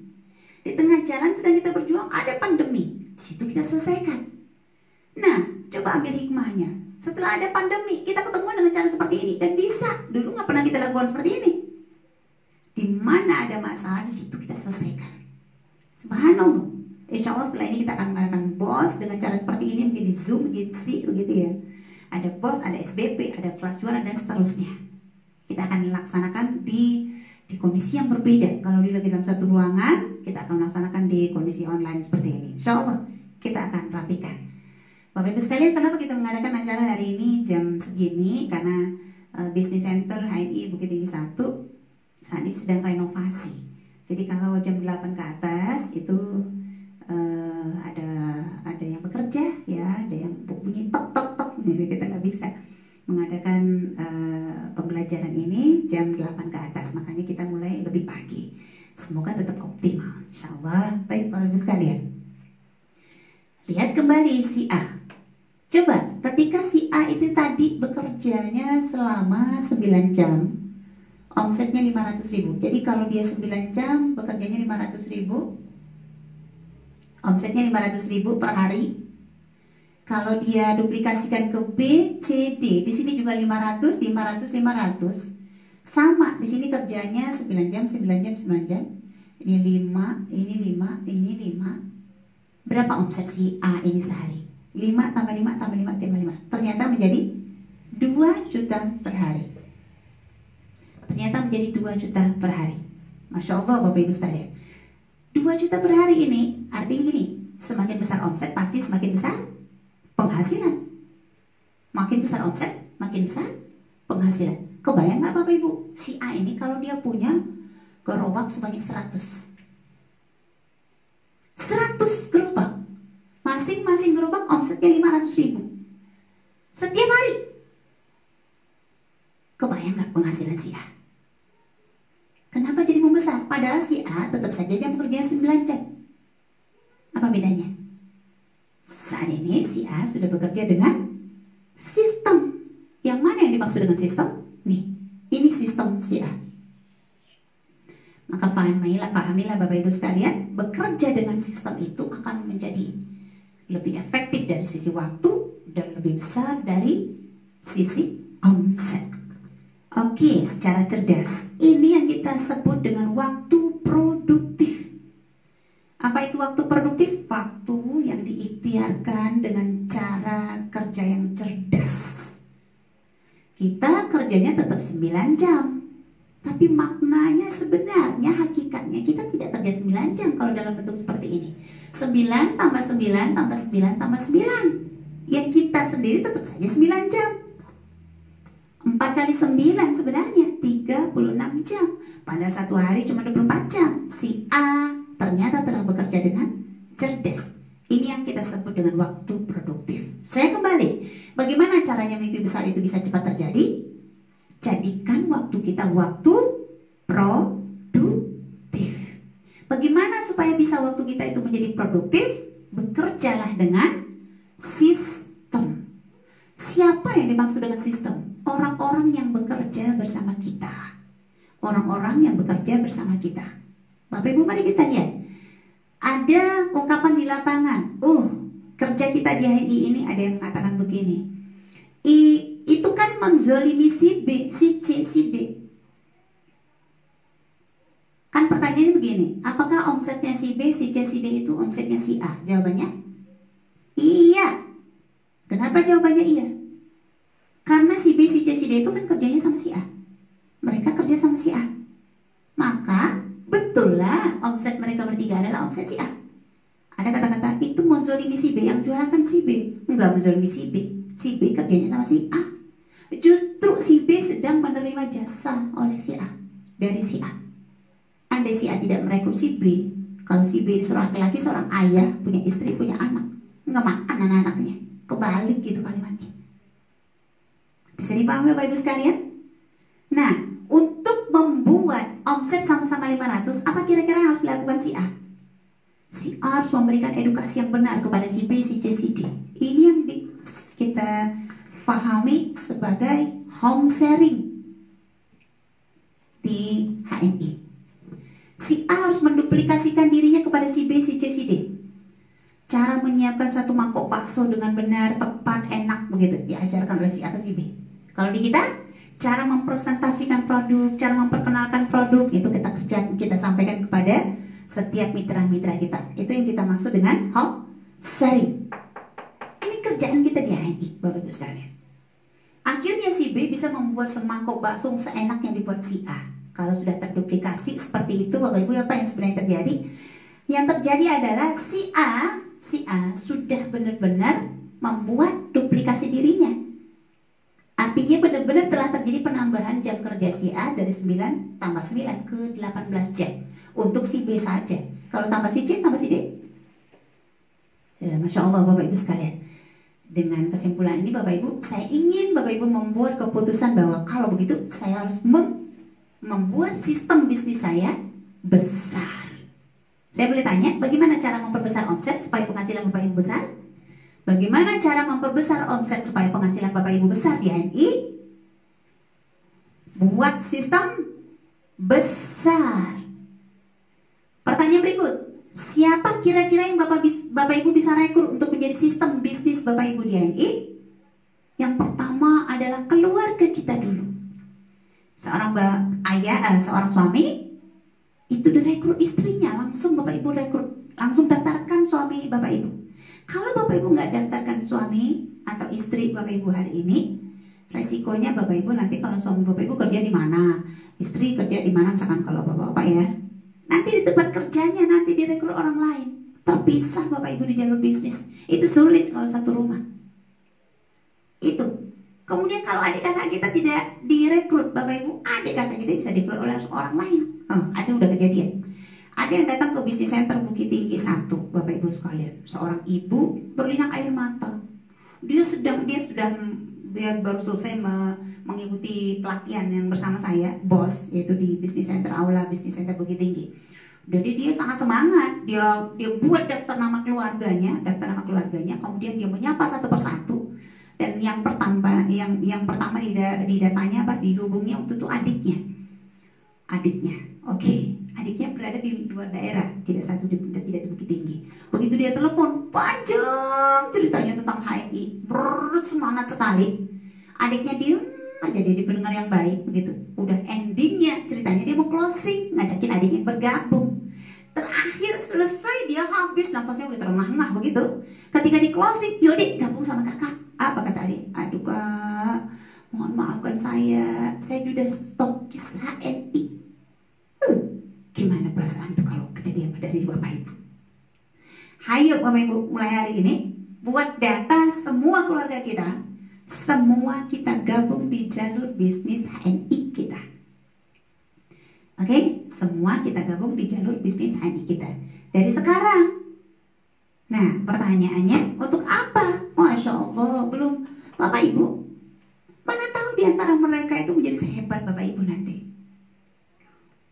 Di tengah jalan sedang kita berjuang, ada pandemi. Di situ kita selesaikan. Nah, coba ambil hikmahnya. Setelah ada pandemi, kita ketemu dengan cara seperti ini. Dan bisa, dulu nggak pernah kita lakukan seperti ini. Di mana ada masalah, di situ kita selesaikan. Subhanallah. Insya Allah setelah ini kita akan mengadakan BOS dengan cara seperti ini. Mungkin di Zoom, Jitsi, begitu ya. Ada BOS, ada SBP, ada kelas juara, dan seterusnya. Kita akan laksanakan di kondisi yang berbeda. Kalau lagi dalam satu ruangan, kita akan melaksanakan di kondisi online seperti ini. Insya Allah kita akan rapikan. Bapak Ibu sekalian, kenapa kita mengadakan acara hari ini jam segini? Karena Business Center HNI Bukit Tinggi 1 saat ini sedang renovasi. Jadi kalau jam 8 ke atas itu ada yang bekerja ya, ada yang bunyi tok tok tok. Jadi kita nggak bisa mengadakan pembelajaran ini jam 8 ke atas. Makanya kita mulai lebih pagi. Semoga tetap optimal, insya Allah. Baik Bapak Ibu sekalian, lihat kembali si A. Coba, ketika si A itu tadi bekerjanya selama 9 jam, omsetnya 500.000. Jadi kalau dia 9 jam, bekerjanya 500.000, omsetnya 500.000 per hari. Kalau dia duplikasikan ke B, C, D, di sini juga 500, 500, 500. Sama, di sini kerjanya 9 jam, 9 jam, 9 jam. Ini 5, ini 5, ini 5. Berapa omset si A ini sehari? 5 tambah 5 tambah 5 tambah 5. Ternyata menjadi 2 juta per hari. Ternyata menjadi 2 juta per hari. Masya Allah Bapak Ibu sekalian. 2 juta per hari ini artinya gini, semakin besar omset pasti semakin besar penghasilan. Makin besar omset, makin besar penghasilan. Kebayang nggak Bapak Ibu? Si A ini kalau dia punya gerobak sebanyak 100 gerobak, masing-masing gerobak omsetnya 500.000 setiap hari. Kebayang nggak penghasilan si A? Kenapa jadi membesar? Padahal si A tetap saja jam kerja 9 jam. Apa bedanya? Saat ini si A sudah bekerja dengan sistem. Yang mana yang dimaksud dengan sistem? Nih, ini sistem si A. Maka pahamilah Bapak Ibu sekalian, bekerja dengan sistem itu akan menjadi lebih efektif dari sisi waktu dan lebih besar dari sisi omset. Oke, secara cerdas. Ini yang kita sebut dengan waktu produktif. Apa itu waktu produktif? Waktu yang diikhtiarkan dengan cara kerja yang cerdas. Kita kerjanya tetap 9 jam. Tapi maknanya sebenarnya, hakikatnya kita tidak kerja 9 jam kalau dalam bentuk seperti ini. 9 tambah 9 tambah 9 tambah 9. Yang kita sendiri tetap saja 9 jam. 4 kali 9 sebenarnya 36 jam. Padahal satu hari cuma 24 jam. Si A ternyata telah bekerja dengan cerdas. Ini yang kita sebut dengan waktu produktif. Saya kembali, bagaimana caranya mimpi besar besar itu bisa cepat terjadi, jadikan waktu kita waktu produktif. Bagaimana supaya bisa waktu kita itu menjadi produktif? Bekerjalah dengan sistem. Siapa yang dimaksud dengan sistem? Orang-orang yang bekerja bersama kita. Orang-orang yang bekerja bersama kita. Bapak Ibu, mari kita lihat. Ada ungkapan di lapangan. Kerja kita di HI ini ada yang mengatakan begini. Itu kan menzolimi si B, si C, si D. Kan pertanyaannya begini. Apakah omsetnya si B, si C, si D itu omsetnya si A? Jawabannya iya. Kenapa jawabannya iya? Karena si B, si C, si D itu kan kerjanya sama si A. Mereka kerja sama si A. Maka betul lah omset mereka bertiga adalah omset si A. Ada kata-kata itu menzolimi si B, yang jualan kan si B. Enggak menzolimi si B. Si B kerjanya sama si A. Justru si B sedang menerima jasa oleh si A, dari si A. Andai si A tidak merekrut si B, kalau si B seorang laki-laki, seorang ayah, punya istri, punya anak, nggak makan anak-anaknya. Kebalik gitu kalimatnya. Bisa dipahami Bapak Ibu sekalian? Nah, untuk membuat omset sama-sama 500, apa kira-kira yang harus dilakukan si A? Si A harus memberikan edukasi yang benar kepada si B, si C, si D. Ini yang kita pahami sebagai home sharing di HMI. Si A harus menduplikasikan dirinya kepada si B, si C, si D. Cara menyiapkan satu mangkok bakso dengan benar, tepat, enak, begitu diajarkan oleh si A ke si B. Kalau di kita, cara mempresentasikan produk, cara memperkenalkan produk, itu kita sampaikan kepada setiap mitra-mitra kita. Itu yang kita maksud dengan home sharing. Ini kerjaan kita di HMI, Bapak Ibu sekalian. Akhirnya si B bisa membuat semangkok bakso seenak yang dibuat si A. Kalau sudah terduplikasi seperti itu, Bapak Ibu, apa yang sebenarnya terjadi? Yang terjadi adalah si A sudah benar-benar membuat duplikasi dirinya. Artinya benar-benar telah terjadi penambahan jam kerja si A dari 9 tambah 9 ke 18 jam. Untuk si B saja. Kalau tambah si C, tambah si D. Ya, Masya Allah Bapak Ibu sekalian. Dengan kesimpulan ini Bapak Ibu, saya ingin Bapak Ibu membuat keputusan bahwa kalau begitu saya harus membuat sistem bisnis saya besar. Saya boleh tanya, bagaimana cara memperbesar omset supaya penghasilan Bapak Ibu besar? Bagaimana cara memperbesar omset supaya penghasilan Bapak Ibu besar di HMI? Buat sistem besar. Pertanyaan berikut, siapa kira-kira yang Bapak Ibu bisa rekrut untuk menjadi sistem bisnis Bapak Ibu di HMI? Yang pertama adalah keluarga kita dulu. Seorang seorang suami itu direkrut istrinya, langsung Bapak Ibu rekrut, langsung daftarkan suami Bapak Ibu. Kalau Bapak Ibu nggak daftarkan suami atau istri Bapak Ibu hari ini, resikonya Bapak Ibu nanti kalau suami Bapak Ibu kerja di mana, istri kerja di mana, misalkan kalau Bapak ya, nanti di tempat kerjanya nanti direkrut orang lain, terpisah Bapak Ibu di jalur bisnis. Itu sulit kalau satu rumah. Itu. Kemudian kalau adik kakak kita tidak direkrut Bapak Ibu, adik kakak kita bisa direkrut oleh orang lain. Ada udah kejadian. Ada yang datang ke bisnis center Bukit Tinggi 1, Bapak Ibu sekalian. Seorang ibu berlinang air mata. Dia baru selesai mengikuti pelatihan yang bersama saya, bos, yaitu di bisnis center Aula Bisnis Center Bukit Tinggi. Jadi dia sangat semangat. Dia buat daftar nama keluarganya, kemudian dia menyapa satu persatu. Dan yang pertama didatanya dihubungnya waktu itu adiknya. Oke. Adiknya berada di luar daerah, tidak di Bukit Tinggi. Begitu dia telepon, panjang ceritanya tentang HMI, bersemangat sekali. Adiknya diem aja, jadi pendengar yang baik begitu. Udah endingnya ceritanya dia mau closing, ngajakin adiknya bergabung. Terakhir selesai dia habis nafasnya udah terengah-engah begitu. Ketika di closing, yaudah gabung sama kakak. Apa kata adik? Aduh kak, mohon maafkan saya sudah stokis HMI. Gimana perasaan itu kalau kejadian pada diri Bapak Ibu? Hayo Bapak Ibu, mulai hari ini buat data semua keluarga kita, semua kita gabung di jalur bisnis HMI kita. Oke, semua kita gabung di jalur bisnis HMI kita dari sekarang. Nah, pertanyaannya untuk apa? Masya Allah, belum Bapak Ibu. di antara mereka itu menjadi sehebat Bapak Ibu nanti,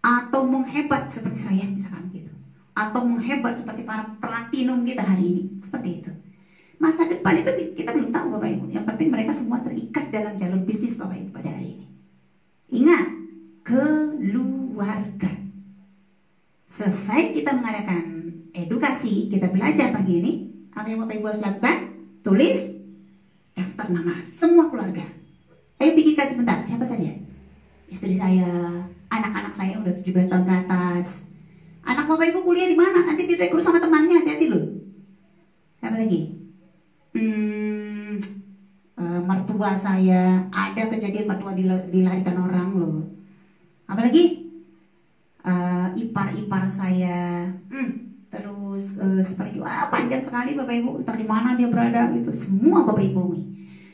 atau menghebat seperti saya misalkan gitu, atau menghebat seperti para platinum kita hari ini, seperti itu. Masa depan itu kita belum tahu Bapak Ibu. Yang penting mereka semua terikat dalam jalur bisnis Bapak Ibu pada hari ini. Ingat, keluarga. Selesai kita mengadakan edukasi, kita belajar pagi ini, apa yang Bapak Ibu harus lakukan? Tulis daftar nama semua keluarga. Ayo pikirkan sebentar, siapa saja? Istri saya, anak-anak saya udah 17 tahun ke atas. Anak Bapak Ibu kuliah di mana? Nanti direkrut sama temannya, hati-hati loh. Siapa lagi? Mertua saya, ada kejadian mertua dilarikan orang loh. Apalagi ipar-ipar saya, terus seperti panjang sekali Bapak Ibu, entah di mana dia berada gitu. Semua Bapak Ibu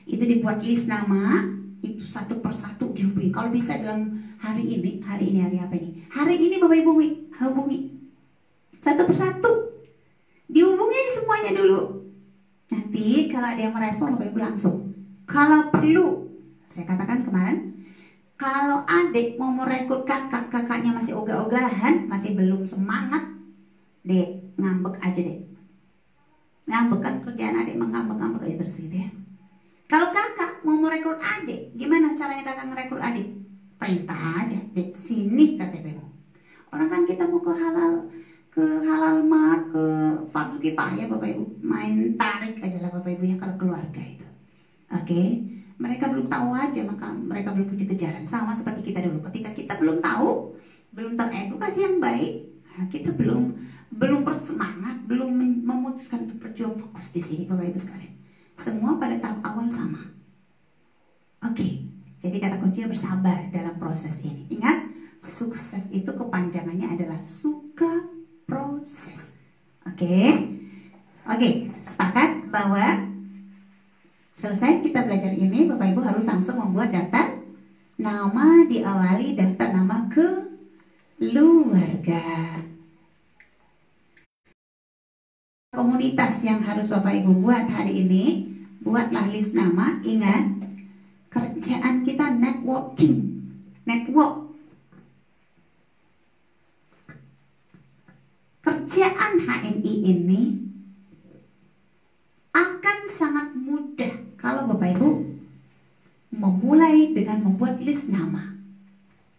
itu dibuat list nama, itu satu persatu dihubungi. Kalau bisa dalam hari ini hari apa ini? Hari ini Bapak Ibu hubungi satu persatu, dihubungi semuanya dulu. Nanti kalau ada yang merespon Bapak Ibu langsung. Kalau perlu, saya katakan kemarin, kalau adik mau merekrut kakaknya masih ogah-ogahan, masih belum semangat, dek ngambek aja dek. Ngambek kan kerjaan adik, mengambek-ngambek aja terus gitu ya. Kalau kakak mau merekrut adik, gimana caranya kakak ngerekrut adik? Perintah aja, dek sini KTP-mu. Orang kan kita mau ke halal mart, ke Fardu Kifayah Bapak Ibu, main tarik aja lah Bapak Ibu ya kalau keluarga itu. Oke, mereka belum tahu aja, maka mereka belum kejar-kejaran. Sama seperti kita dulu, ketika kita belum tahu, belum teredukasi yang baik, kita belum bersemangat, belum memutuskan untuk berjuang fokus di sini Bapak Ibu sekalian. Semua pada tahap awal sama. Oke, jadi kata kuncinya bersabar dalam proses ini. Ingat, sukses itu kepanjangannya adalah suka proses. Oke, sepakat bahwa selesai kita belajar ini, Bapak Ibu harus langsung membuat daftar nama, diawali daftar nama keluarga. Komunitas yang harus Bapak Ibu buat hari ini, buatlah list nama. Ingat, kerjaan kita networking, network. Kerjaan HMI ini akan sangat mudah kalau Bapak Ibu memulai dengan membuat list nama.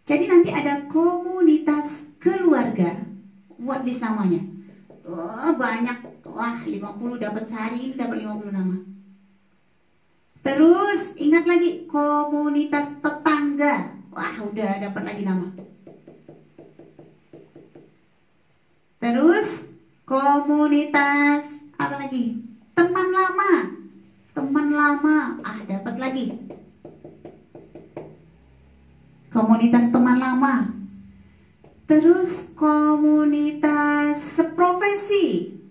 Jadi nanti ada komunitas keluarga, buat list namanya. Banyak, 50 dapat sehari ini dapat 50 nama. Terus ingat lagi komunitas tetangga, udah dapat lagi nama. Terus komunitas apa lagi? Teman lama, dapat lagi. Komunitas teman lama. Terus komunitas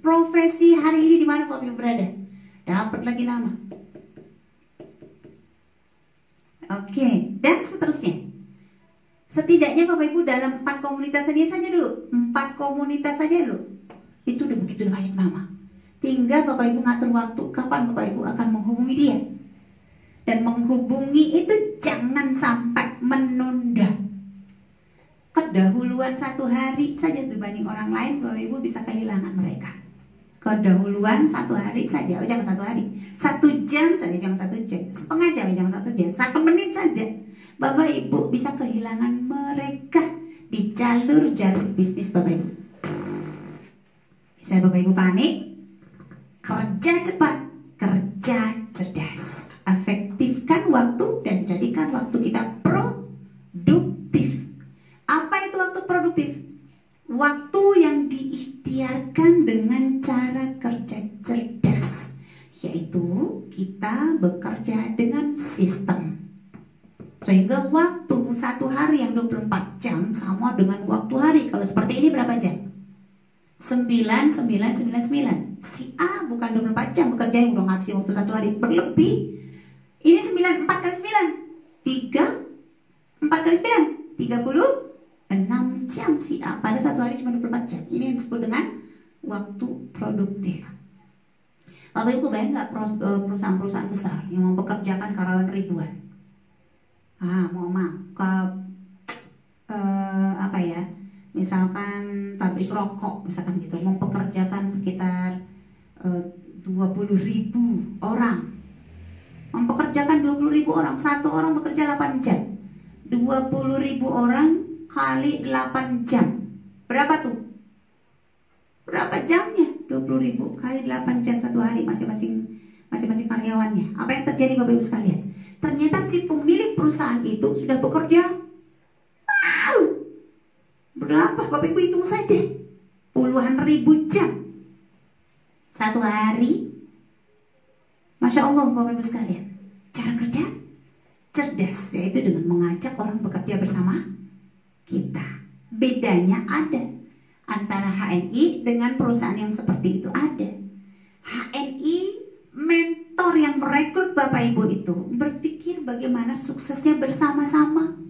profesi hari ini di mana Bapak Ibu berada? Dapat lagi nama. Oke, dan seterusnya. Setidaknya Bapak Ibu dalam 4 komunitas saja dulu. 4 komunitas saja dulu. Itu udah begitu banyak nama. Tinggal Bapak Ibu ngatur waktu kapan Bapak Ibu akan menghubungi dia. Dan menghubungi itu jangan sampai menunda. Kedahuluan 1 hari saja dibanding orang lain, Bapak Ibu bisa kehilangan mereka. Kedahuluan 1 hari saja, jangan 1 hari. 1 jam saja, jangan 1 jam. Setengah jam, jangan 1 jam. 1 menit saja, Bapak Ibu bisa kehilangan mereka di jalur-jalur bisnis Bapak Ibu. Bisa Bapak Ibu panik? Kerja cepat, kerja cerdas. Efektifkan waktu dan jadikan waktu kita produktif. Apa itu waktu produktif? Waktu yang diikhtiarkan dengan cara kerja cerdas, yaitu kita bekerja dengan sistem. Sehingga waktu 1 hari yang 24 jam sama dengan waktu hari. Kalau seperti ini berapa jam? 9. Si A bukan 24 jam bekerja, yang udah ngabisin waktu 1 hari berlebih. Ini 9, 4 kali 9 4 kali 9 36 jam si A. Pada 1 hari cuma 24 jam. Ini yang disebut dengan waktu produktif. Bapak Ibu bayang gak perusahaan-perusahaan besar yang mempekerjakan karyawan ribuan? Apa ya, misalkan pabrik rokok misalkan gitu, mempekerjakan sekitar 20.000 orang, mempekerjakan 20.000 orang, satu orang bekerja 8 jam, 20.000 orang kali 8 jam, berapa tuh? Berapa jamnya? 20.000 kali 8 jam satu hari, masing-masing karyawannya. Apa yang terjadi Bapak Ibu sekalian? Ternyata si pemilik perusahaan itu sudah bekerja berapa Bapak Ibu hitung saja, puluhan ribu jam satu hari. Masya Allah Bapak Ibu sekalian, cara kerja cerdas, yaitu dengan mengajak orang bekerja bersama kita. Bedanya ada antara HNI dengan perusahaan yang seperti itu ada. HNI, mentor yang merekrut Bapak Ibu itu berpikir bagaimana suksesnya bersama-sama.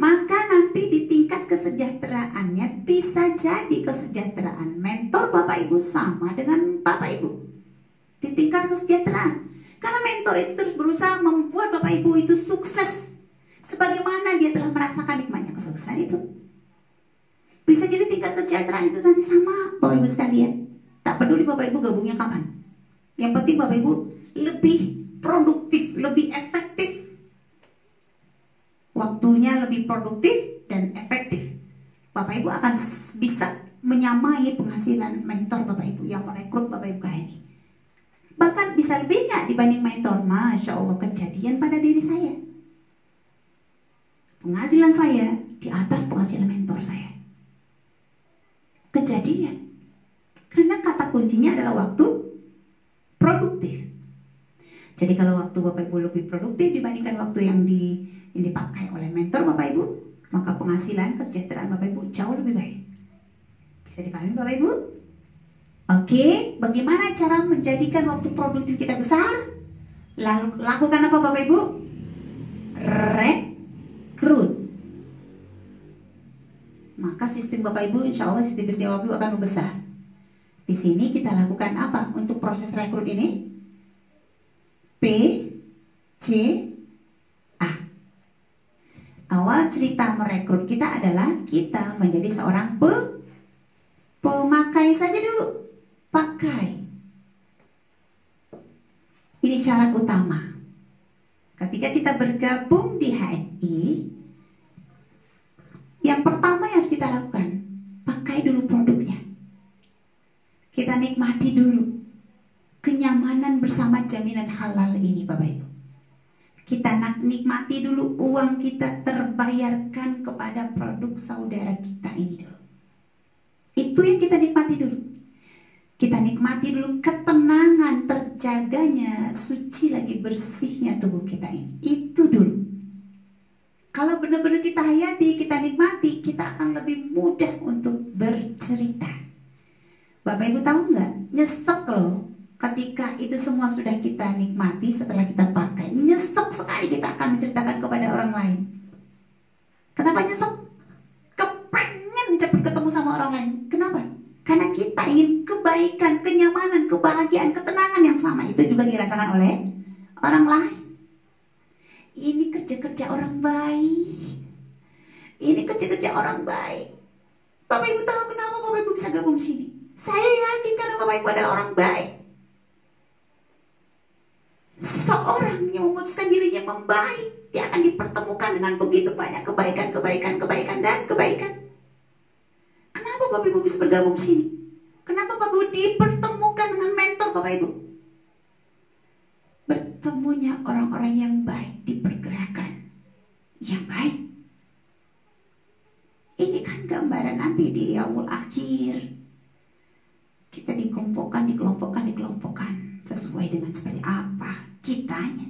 Maka nanti di tingkat kesejahteraannya bisa jadi kesejahteraan mentor Bapak Ibu sama dengan Bapak Ibu di tingkat kesejahteraan. Karena mentor itu terus berusaha membuat Bapak Ibu itu sukses sebagaimana dia telah merasakan nikmatnya kesuksesan itu. Bisa jadi tingkat kesejahteraan itu nanti sama Bapak Ibu sekalian. Tak peduli Bapak Ibu gabungnya kapan. Yang penting Bapak Ibu lebih produktif, lebih efektif. Waktunya lebih produktif dan efektif. Bapak Ibu akan bisa menyamai penghasilan mentor Bapak Ibu yang merekrut Bapak Ibu ini. Bahkan bisa lebih nggak dibanding mentor. Masya Allah, kejadian pada diri saya. Penghasilan saya di atas penghasilan mentor saya. Kejadian. Karena kata kuncinya adalah waktu produktif. Jadi kalau waktu Bapak Ibu lebih produktif dibandingkan waktu yang dipakai oleh mentor Bapak Ibu, maka penghasilan kesejahteraan Bapak Ibu jauh lebih baik. Bisa dipahami Bapak Ibu? Oke, bagaimana cara menjadikan waktu produktif kita besar? Lalu lakukan apa Bapak Ibu? Rekrut. Maka sistem Bapak Ibu, insya Allah sistem bisnis Bapak Ibu akan membesar. Di sini kita lakukan apa untuk proses rekrut ini? PCA. Awal cerita merekrut kita adalah kita menjadi seorang pemakai saja dulu. Pakai. Ini syarat utama. Ketika kita bergabung di HNI, yang pertama yang harus kita lakukan, pakai dulu produknya. Kita nikmati dulu kenyamanan bersama jaminan halal ini Bapak Ibu. Kita nikmati dulu uang kita terbayarkan kepada produk saudara kita ini dulu. Itu yang kita nikmati dulu. Kita nikmati dulu ketenangan, terjaganya, suci lagi bersihnya tubuh kita ini. Itu dulu. Kalau benar-benar kita hayati, kita nikmati, kita akan lebih mudah untuk bercerita. Bapak Ibu tahu nggak? Nyesek loh. Ketika itu semua sudah kita nikmati, setelah kita pakai, nyesek sekali kita akan menceritakan kepada orang lain. Kenapa nyesek? Kepengen cepat ketemu sama orang lain. Kenapa? Karena kita ingin kebaikan, kenyamanan, kebahagiaan, ketenangan yang sama itu juga dirasakan oleh orang lain. Ini kerja-kerja orang baik. Ini kerja-kerja orang baik. Bapak Ibu tahu kenapa Bapak Ibu bisa gabung di sini? Saya yakin karena Bapak Ibu adalah orang baik. Seseorang yang memutuskan dirinya membaik, dia akan dipertemukan dengan begitu banyak kebaikan dan kebaikan. Kenapa Bapak Ibu bisa bergabung di sini? Kenapa Bapak Ibu dipertemukan dengan mentor Bapak Ibu? Bertemunya orang-orang yang baik di pergerakan yang baik. Ini kan gambaran nanti di yaumul akhir. Kita dikelompokkan sesuai dengan seperti apa kitanya.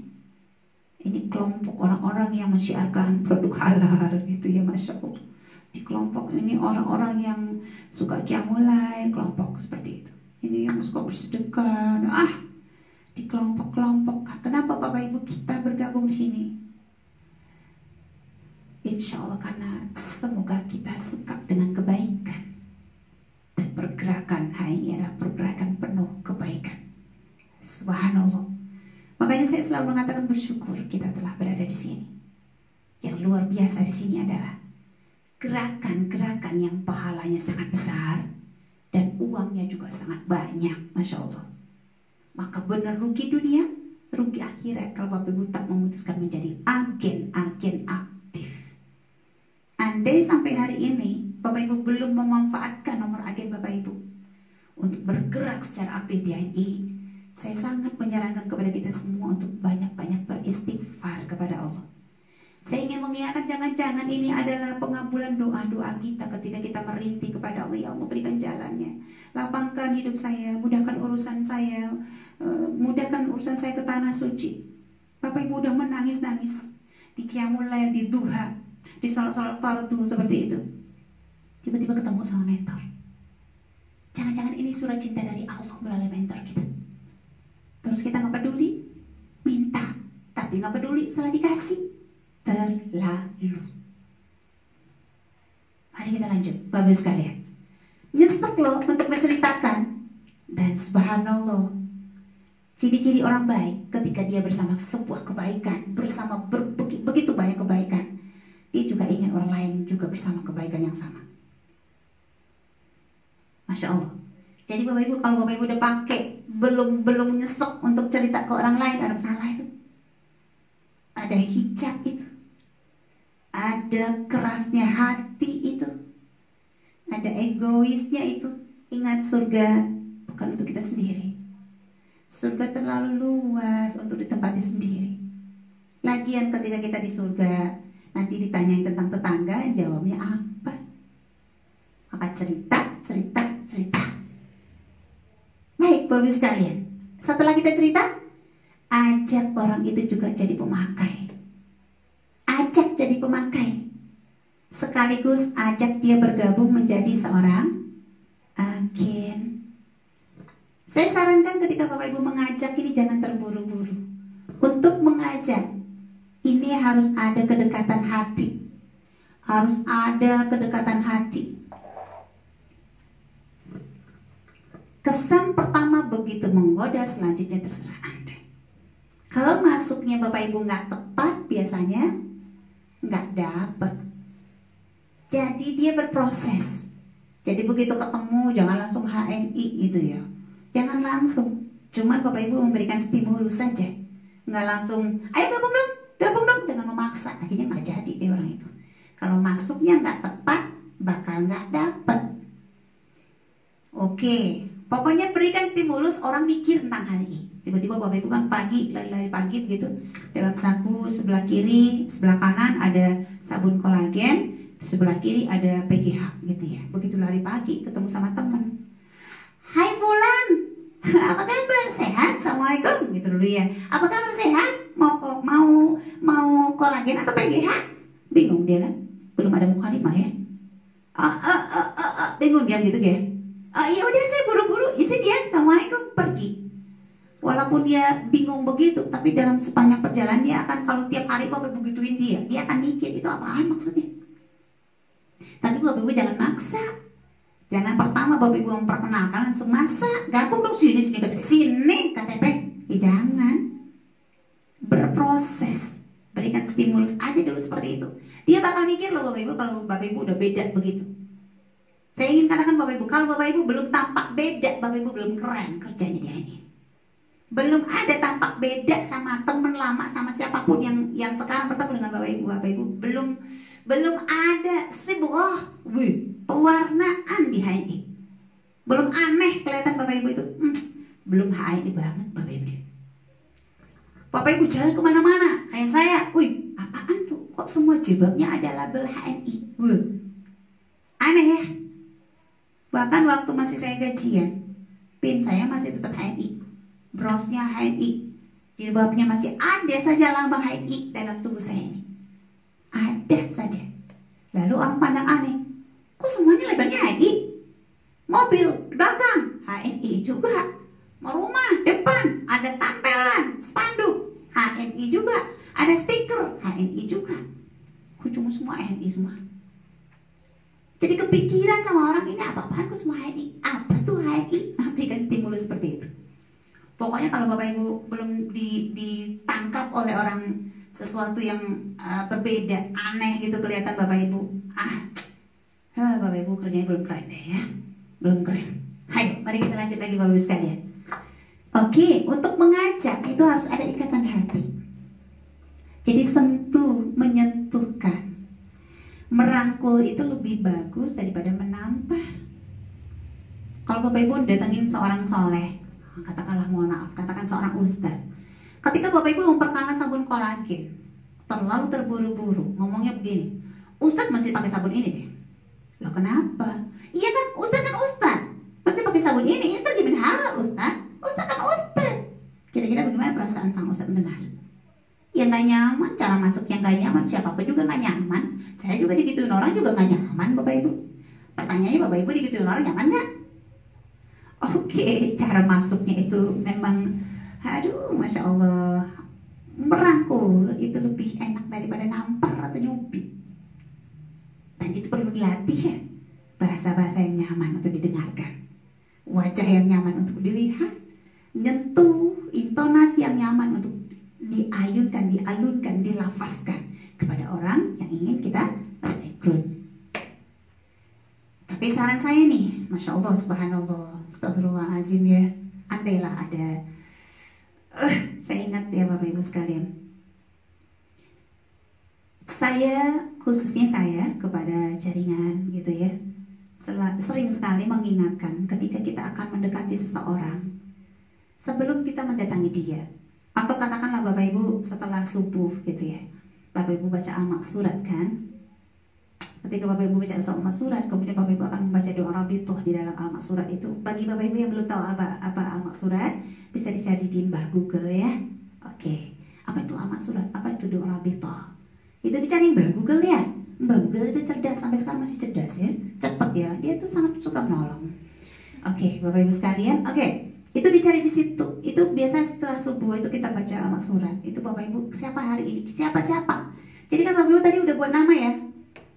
Ini kelompok orang-orang yang mensyiarkan produk halal gitu ya, Masya Allah. Di kelompok ini orang-orang yang suka qiyamul lail, kelompok seperti itu. Ini yang suka bersedekah. Di kelompok-kelompokkan. Kenapa Bapak Ibu kita bergabung di sini? Insya Allah karena semoga kita suka dengan kebaikan. Dan pergerakan HNI adalah pergerakan penuh kebaikan. Subhanallah. Makanya saya selalu selalu mengatakan bersyukur kita telah berada di sini. Yang luar biasa di sini adalah gerakan-gerakan yang pahalanya sangat besar dan uangnya juga sangat banyak, Masya Allah. Maka benar rugi dunia, rugi akhirat kalau Bapak Ibu tak memutuskan menjadi agen-agen aktif. Andai sampai hari ini Bapak Ibu belum memanfaatkan nomor agen Bapak Ibu untuk bergerak secara aktif di HNI, saya sangat menyarankan kepada kita semua untuk banyak-banyak beristighfar kepada Allah. Saya ingin mengingatkan, jangan-jangan ini adalah pengabulan doa-doa kita ketika kita merintih kepada Allah. Ya Allah, berikan jalannya, lapangkan hidup saya, mudahkan urusan saya, mudahkan urusan saya ke tanah suci. Bapak Ibu udah menangis-nangis di qiyamul lail, di duha, di sholat-sholat fardu seperti itu. Tiba-tiba ketemu sama mentor. Jangan-jangan ini surat cinta dari Allah melalui mentor kita. Terus kita nggak peduli, minta, tapi nggak peduli setelah dikasih. Terlalu. Mari kita lanjut, Bapak sekalian. Nyesek loh untuk menceritakan. Dan subhanallah, ciri-ciri orang baik ketika dia bersama sebuah kebaikan, bersama begitu banyak kebaikan, dia juga ingin orang lain juga bersama kebaikan yang sama. Masya Allah. Jadi Bapak Ibu, kalau Bapak Ibu udah pakai belum nyesek untuk cerita ke orang lain, ada masalah itu. Ada hijab itu, ada kerasnya hati itu, ada egoisnya itu. Ingat, surga bukan untuk kita sendiri. Surga terlalu luas untuk ditempati sendiri. Lagian ketika kita di surga, nanti ditanyain tentang tetangga, jawabnya apa? Maka cerita. Baik Bapak sekalian, setelah kita cerita, ajak orang itu juga jadi pemakai. Ajak jadi pemakai. Sekaligus ajak dia bergabung menjadi seorang agen. Saya sarankan ketika Bapak Ibu mengajak ini jangan terburu-buru. Untuk mengajak ini harus ada kedekatan hati. Harus ada kedekatan hati. Kesan pertama begitu menggoda, selanjutnya terserah Anda. Kalau masuknya Bapak Ibu nggak tepat, biasanya nggak dapat. Jadi dia berproses. Jadi begitu ketemu jangan langsung HNI gitu ya. Jangan langsung. Cuman Bapak Ibu memberikan stimulus saja. Nggak langsung, ayo gabung dong dengan memaksa. Akhirnya nggak jadi deh orang itu. Kalau masuknya nggak tepat, bakal nggak dapat. Oke. Pokoknya berikan stimulus, orang mikir tentang HNI. Tiba-tiba Bapak Ibu kan lari pagi begitu, dalam saku sebelah kiri, sebelah kanan ada sabun kolagen, sebelah kiri ada PGH gitu ya. Begitu lari pagi ketemu sama teman. Hai Fulan, apa kabar? Sehat? Assalamualaikum gitu dulu ya. Apa kabar, sehat? Mau kolagen atau PGH? Bingung dia kan? Belum ada mukhalimah ya. Bingung dia gitu ya. Ya udah, saya buru-buru isi dia, assalamualaikum, pergi. Walaupun dia bingung begitu, tapi dalam sepanjang perjalanan dia akan, kalau tiap hari Bapak Ibu gituin dia akan mikir itu apaan maksudnya. Tapi Bapak Ibu jangan maksa. Jangan pertama Bapak Ibu memperkenalkan langsung masa gabung dong sini KTP. Ya jangan. Berproses. Berikan stimulus aja dulu seperti itu. Dia bakal mikir loh Bapak Ibu kalau Bapak Ibu udah beda begitu. Saya ingin katakan Bapak Ibu, kalau Bapak Ibu belum tampak beda, Bapak Ibu belum keren kerjanya dia ini. Belum ada tampak beda sama teman lama, sama siapapun yang sekarang bertemu dengan Bapak Ibu belum ada sebuah pewarnaan di HNI. Belum aneh kelihatan Bapak Ibu itu, belum HNI banget Bapak Ibu. Bapak Ibu jalan kemana-mana, kayak saya, apaan tuh? Kok semua jilbabnya ada label HNI? Aneh ya. Bahkan waktu masih saya gajian, pin saya masih tetap HNI, brosnya HNI, jilbabnya masih ada saja lambang HNI dalam tubuh saya ini. Ada saja. Lalu orang pandang aneh, kok semuanya labelnya HNI? Mobil belakang HNI juga, rumah depan ada tampelan spanduk HNI juga, ada stiker HNI juga. Cuma semua HNI semua. Jadi kepikiran sama orang ini, apa-apaan kok semua HNI? Apa tuh HNI? Berikan stimulus seperti itu. Pokoknya kalau Bapak Ibu belum ditangkap oleh orang sesuatu yang berbeda, aneh gitu kelihatan Bapak Ibu, Bapak Ibu kerjanya belum keren deh ya, belum keren. Hai, mari kita lanjut lagi Bapak Ibu sekalian. Oke, untuk mengajak itu harus ada ikatan hati. Jadi sentuh, menyentuhkan, merangkul itu lebih bagus daripada menampar. Kalau Bapak Ibu datangin seorang soleh, katakanlah mohon maaf, katakan seorang ustadz. Ketika Bapak Ibu memperkenalkan sabun kolagen, terlalu terburu-buru, ngomongnya begini, ustadz masih pakai sabun ini deh. Loh kenapa? Iya kan ustadz mesti pakai sabun ini, itu terjamin halal ustadz kan ustadz. Kira-kira bagaimana perasaan sang ustadz mendengar? Ya nggak nyaman, cara masuk yang nggak nyaman, siapapun juga nggak nyaman. Saya juga digituin orang juga nggak nyaman Bapak Ibu. Pertanyaannya Bapak Ibu digituin orang nyaman nggak? Oke, cara masuknya itu memang, Masya Allah, merangkul itu lebih enak daripada nampar atau nyubit. Dan itu perlu dilatih ya, bahasa-bahasa yang nyaman untuk didengarkan, wajah yang nyaman untuk dilihat, nyentuh, intonasi yang nyaman untuk diayunkan, dialunkan, dilafazkan kepada orang yang ingin kita rekrut. Tapi saran saya nih, Masya Allah, Subhanallah, Astagfirullahaladzim ya, andailah ada, saya ingat ya Bapak Ibu sekalian, khususnya saya kepada jaringan gitu ya, sering sekali mengingatkan ketika kita akan mendekati seseorang, sebelum kita mendatangi dia, atau katakanlah Bapak Ibu setelah subuh gitu ya, Bapak Ibu baca al-maksurat kan. Ketika Bapak Ibu baca al-maksurat, kemudian Bapak Ibu akan membaca doa rabithah di dalam al-maksurat itu. Bagi Bapak Ibu yang belum tahu apa al-maksurat, bisa dicari di Mbah Google ya. Oke, apa itu al-maksurat? Apa itu doa rabithah? Itu dicari Mbah Google ya. Mbah Google itu cerdas, sampai sekarang masih cerdas ya, cepat ya. Dia tuh sangat suka menolong. Oke, Bapak Ibu sekalian, itu dicari di situ. Itu biasa setelah subuh itu kita baca al-maksurat. Itu Bapak Ibu, siapa hari ini? Siapa? Jadi kan Bapak Ibu tadi udah buat nama ya.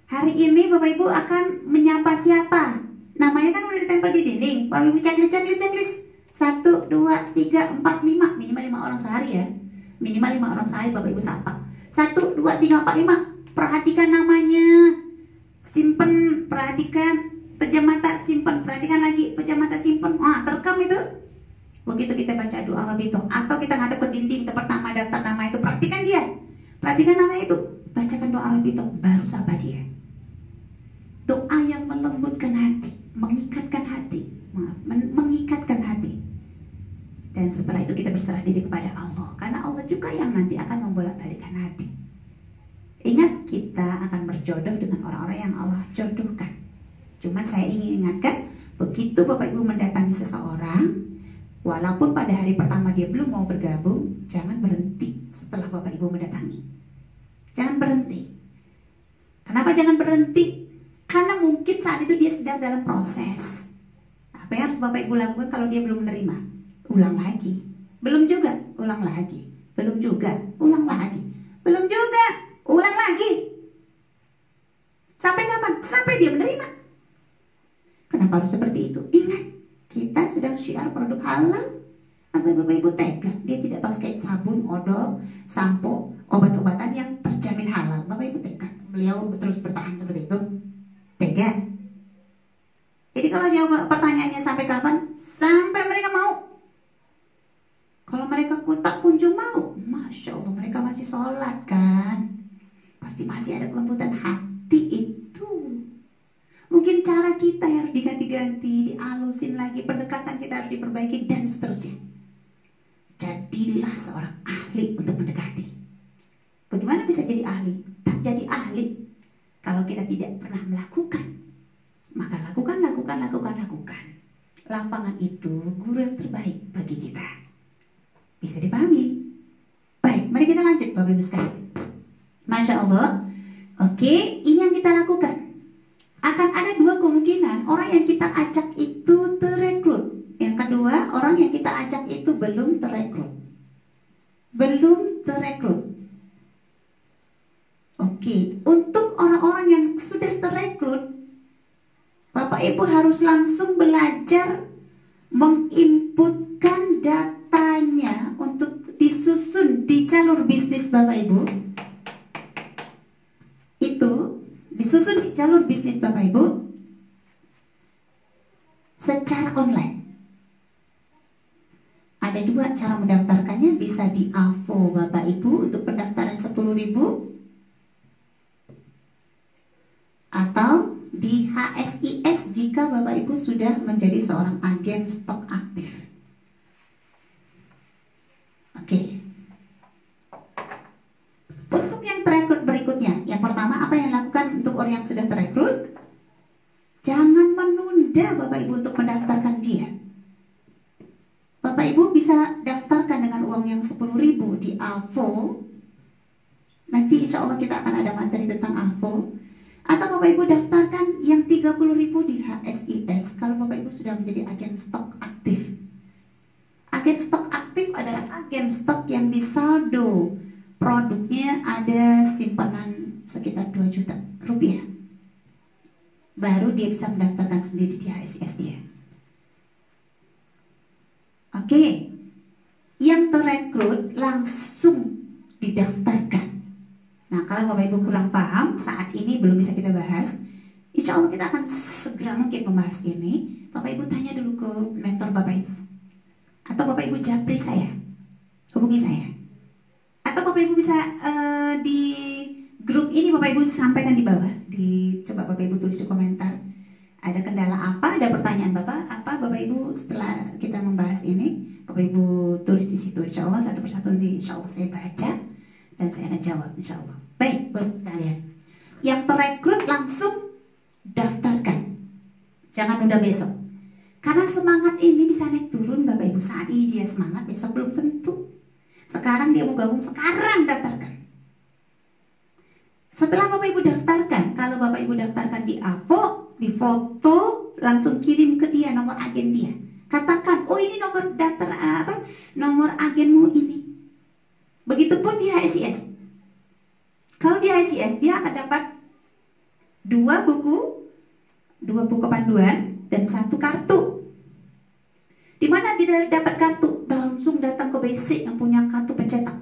Hari ini Bapak Ibu akan menyapa siapa? Namanya kan udah ditempel di dinding. Bapak Ibu checklist. 1, 2, 3, 4, 5. Minimal 5 orang sehari ya. Minimal 5 orang sehari Bapak Ibu sapa. 1, 2, 3, 4, 5. Perhatikan namanya. Simpen, perhatikan. Pejam mata, simpen. Perhatikan lagi. Pejam mata, simpen. Terekam itu. Begitu kita baca doa rabithah, atau kita ngadep ke dinding tempat nama, daftar nama itu, perhatikan dia. Perhatikan nama itu. Bacakan doa rabithah, baru sapa dia. Doa yang melembutkan hati, mengikatkan hati, mengikatkan hati. Dan setelah itu kita berserah diri kepada Allah, karena Allah juga yang nanti akan membolak-balikkan hati. Ingat, kita akan berjodoh dengan orang-orang yang Allah jodohkan. Cuman saya ingin ingatkan, begitu Bapak Ibu mendatangi seseorang, walaupun pada hari pertama dia belum mau bergabung, jangan berhenti setelah Bapak Ibu mendatangi. Jangan berhenti. Kenapa jangan berhenti? Karena mungkin saat itu dia sedang dalam proses. Apa yang harus Bapak Ibu lakukan kalau dia belum menerima? Ulang lagi. Belum juga, ulang lagi. Belum juga, ulang lagi. Belum juga, ulang lagi. Sampai kapan? Sampai dia menerima. Kenapa harus seperti itu? Ingat, kita sedang syiar produk halal. Apa Bapak Ibu tega? Dia tidak pakai sabun, odol, sampo, obat-obatan yang terjamin halal. Bapak Ibu tega? Beliau terus bertahan seperti itu? Tega? Jadi kalau jawab pertanyaannya sampai kapan? Sampai mereka mau. Kalau mereka tak kunjung mau, Masya Allah, mereka masih sholat kan? Pasti masih ada kelembutan hati itu. Mungkin cara kita yang harus diganti-ganti, dialusin lagi, pendekatan kita harus diperbaiki, dan seterusnya. Jadilah seorang ahli untuk mendekati. Bagaimana bisa jadi ahli? Tak jadi ahli kalau kita tidak pernah melakukan. Maka lakukan. Lapangan itu guru yang terbaik bagi kita. Bisa dipahami? Baik, mari kita lanjut Bapak Ibu sekalian. Masya Allah. Oke, ini yang kita lakukan. Akan ada dua kemungkinan. Orang yang kita ajak itu terekrut. Yang kedua, orang yang kita ajak itu belum terekrut. Oke, untuk orang-orang yang sudah terekrut, Bapak Ibu harus langsung belajar menginputkan datanya jalur bisnis Bapak Ibu secara online. Ada dua cara mendaftarkannya, bisa di AVO Bapak Ibu untuk pendaftaran 10.000 atau di HSIS jika Bapak Ibu sudah menjadi seorang agen stok aktif. Oke. Untuk yang terekrut berikutnya, yang pertama apa yang dilakukan untuk orang yang sudah terekrut? Jangan menunda Bapak Ibu untuk mendaftarkan dia. Bapak Ibu bisa daftarkan dengan uang yang 10.000 di AVO. Nanti insya Allah kita akan ada materi tentang AVO. Atau Bapak Ibu daftarkan yang 30.000 di HSIS kalau Bapak Ibu sudah menjadi agen stok aktif. Agen stok aktif adalah agen stok yang disaldo produknya ada simpanan sekitar 2 juta rupiah. Baru dia bisa mendaftarkan sendiri di HSIS dia. Oke, yang terekrut langsung didaftarkan. Nah, kalau Bapak Ibu kurang paham, saat ini belum bisa kita bahas. Insya Allah kita akan segera mungkin membahas ini. Bapak Ibu tanya dulu ke mentor Bapak Ibu. Atau Bapak Ibu japri saya, hubungi saya. Atau Bapak Ibu bisa di grup ini Bapak Ibu sampaikan di bawah. Coba Bapak Ibu tulis di komentar. Ada kendala apa, ada pertanyaan Bapak Ibu setelah kita membahas ini. Bapak Ibu tulis di situ. Insya Allah satu persatu nanti insya Allah saya baca dan saya akan jawab insya Allah. Baik, Bapak sekalian, yang terekrut langsung daftarkan, jangan nunda besok. Karena semangat ini bisa naik turun Bapak Ibu. Saat ini dia semangat, besok belum tentu. Sekarang dia mau gabung, sekarang daftarkan. Setelah Bapak Ibu daftarkan, kalau Bapak Ibu daftarkan di AVO, di foto, langsung kirim ke dia nomor agen dia. Katakan, oh ini nomor daftar nomor agenmu ini. Begitupun di HSIS. Kalau di HSIS dia akan dapat 2 buku panduan dan 1 kartu. Di mana dia dapat kartu? Langsung datang ke basic yang punya kartu pencetak.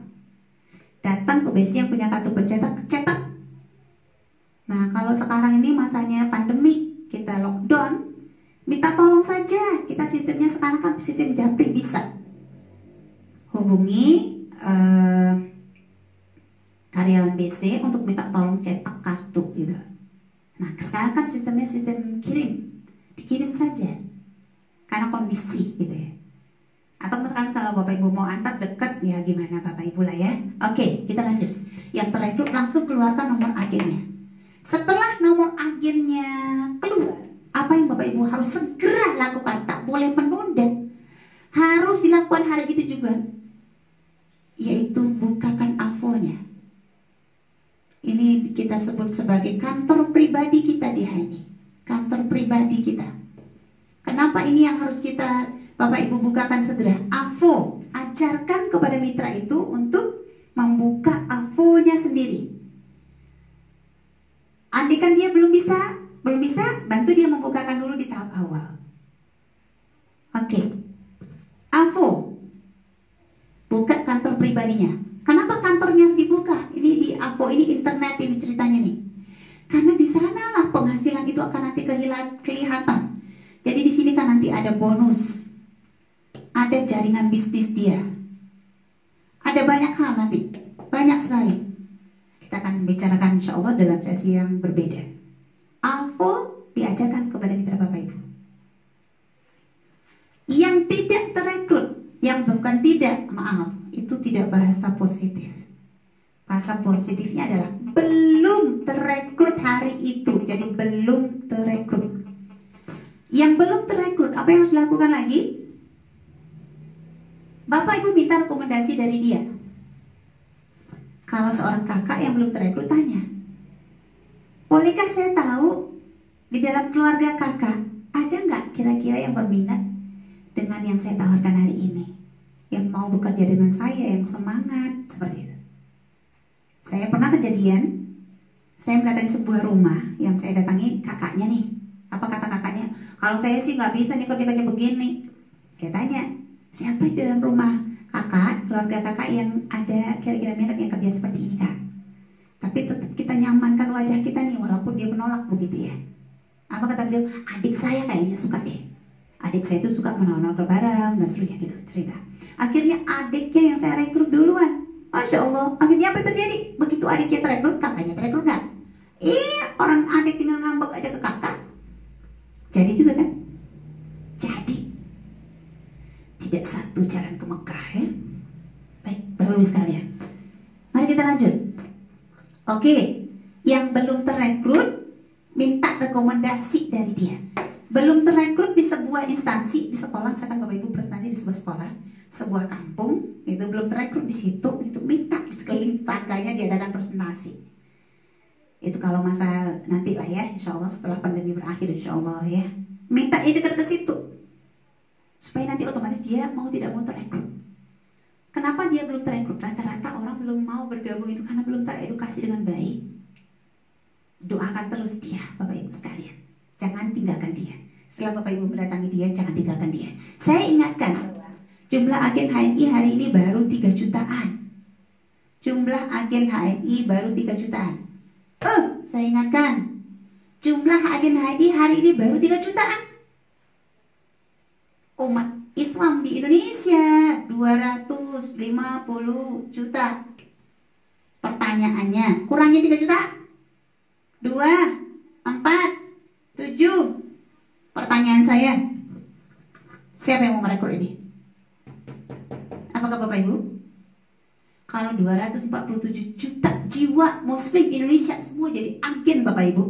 Datang ke basic yang punya kartu pencetak, cetak. Nah, kalau sekarang ini masanya pandemi, kita lockdown, minta tolong saja. Kita sistemnya sekarang kan sistem japri, bisa hubungi karyawan BC untuk minta tolong cetak kartu gitu. Nah, sekarang kan sistemnya sistem dikirim saja karena kondisi gitu ya. Atau misalkan kalau Bapak Ibu mau antar dekat ya gimana Bapak Ibu lah ya. Oke, kita lanjut. Yang terekrut langsung keluarkan nomor agennya. Setelah nomor agennya keluar, apa yang Bapak Ibu harus segera lakukan, tak boleh menunda. Harus dilakukan hari itu juga, yaitu bukakan AVO-nya. Ini kita sebut sebagai kantor pribadi kita di HMI. Kantor pribadi kita. Kenapa ini yang harus kita Bapak Ibu bukakan segera? AVO. Ajarkan kepada mitra itu untuk membuka AVO-nya sendiri. Andaikan dia belum bisa, bantu dia membukakan dulu di tahap awal. Oke. AVO. Buka kantor pribadinya. Kenapa kantornya dibuka? Ini di AVO, ini internet ini ceritanya nih. Karena di sanalah penghasilan itu akan nanti kelihatan. Jadi di sini kan nanti ada bonus, ada jaringan bisnis dia, ada banyak hal nanti, banyak sekali. Kita akan bicarakan insya Allah dalam sesi yang berbeda. AVO diajarkan kepada mitra Bapak Ibu. Yang tidak terekrut, yang bukan tidak, maaf, itu tidak bahasa positif. Bahasa positifnya adalah belum terekrut hari itu. Jadi belum terekrut. Yang belum terekrut, apa yang harus dilakukan lagi? Bapak Ibu minta rekomendasi dari dia. Kalau seorang kakak yang belum terekrut tanya, bolehkah saya tahu di dalam keluarga kakak ada nggak kira-kira yang berminat dengan yang saya tawarkan hari ini? Yang mau bekerja dengan saya, yang semangat, seperti itu. Saya pernah kejadian, saya mendatangi sebuah rumah yang saya datangi kakaknya nih. Apa kata kakaknya? Kalau saya sih nggak bisa nih kerja begini. Saya tanya, siapa di dalam rumah kakak, keluarga kakak yang ada kira-kira minat yang kerja seperti ini kak? Tapi tetap kita nyamankan wajah kita nih walaupun dia menolak begitu ya. Apa kata beliau? Adik saya kayaknya suka deh. Adik saya itu suka menonton barang dan seterusnya gitu cerita. Akhirnya adiknya yang saya rekrut duluan. Masya Allah. Akhirnya apa yang terjadi? Begitu adiknya terekrut, kakaknya terekrut nggak? Iya, orang adik tinggal ngambek aja ke kakak. Jadi juga kan? Jadi tidak satu jalan ke Mekah ya. Baik, Bapak Ibu sekalian. Mari kita lanjut. Oke, yang belum terekrut minta rekomendasi dari dia. Belum terekrut di sebuah instansi di sekolah, misalkan Bapak Ibu prestasi di sebuah sekolah, sebuah kampung, itu belum terekrut di situ, itu minta di sekeliling tetangganya diadakan presentasi. Itu kalau masa nanti lah ya, insya Allah setelah pandemi berakhir insya Allah ya. Minta dia dekat ke situ, supaya nanti otomatis dia mau tidak mau terekrut. Kenapa dia belum terekrut? Rata-rata orang belum mau bergabung itu karena belum teredukasi dengan baik. Doakan terus dia, Bapak Ibu sekalian. Jangan tinggalkan dia. Setelah Bapak Ibu mendatangi dia, jangan tinggalkan dia. Saya ingatkan, jumlah agen HMI hari ini baru 3 jutaan. Jumlah agen HMI baru 3 jutaan. Saya ingatkan, jumlah agen HMI hari ini baru 3 jutaan. Umat Islam di Indonesia 250 juta. Pertanyaannya, kurangnya 3 juta? 2, 4, 7. Pertanyaan saya, siapa yang mau merekrut ini? Apakah Bapak Ibu? Kalau 247 juta jiwa Muslim Indonesia semua jadi agen Bapak Ibu,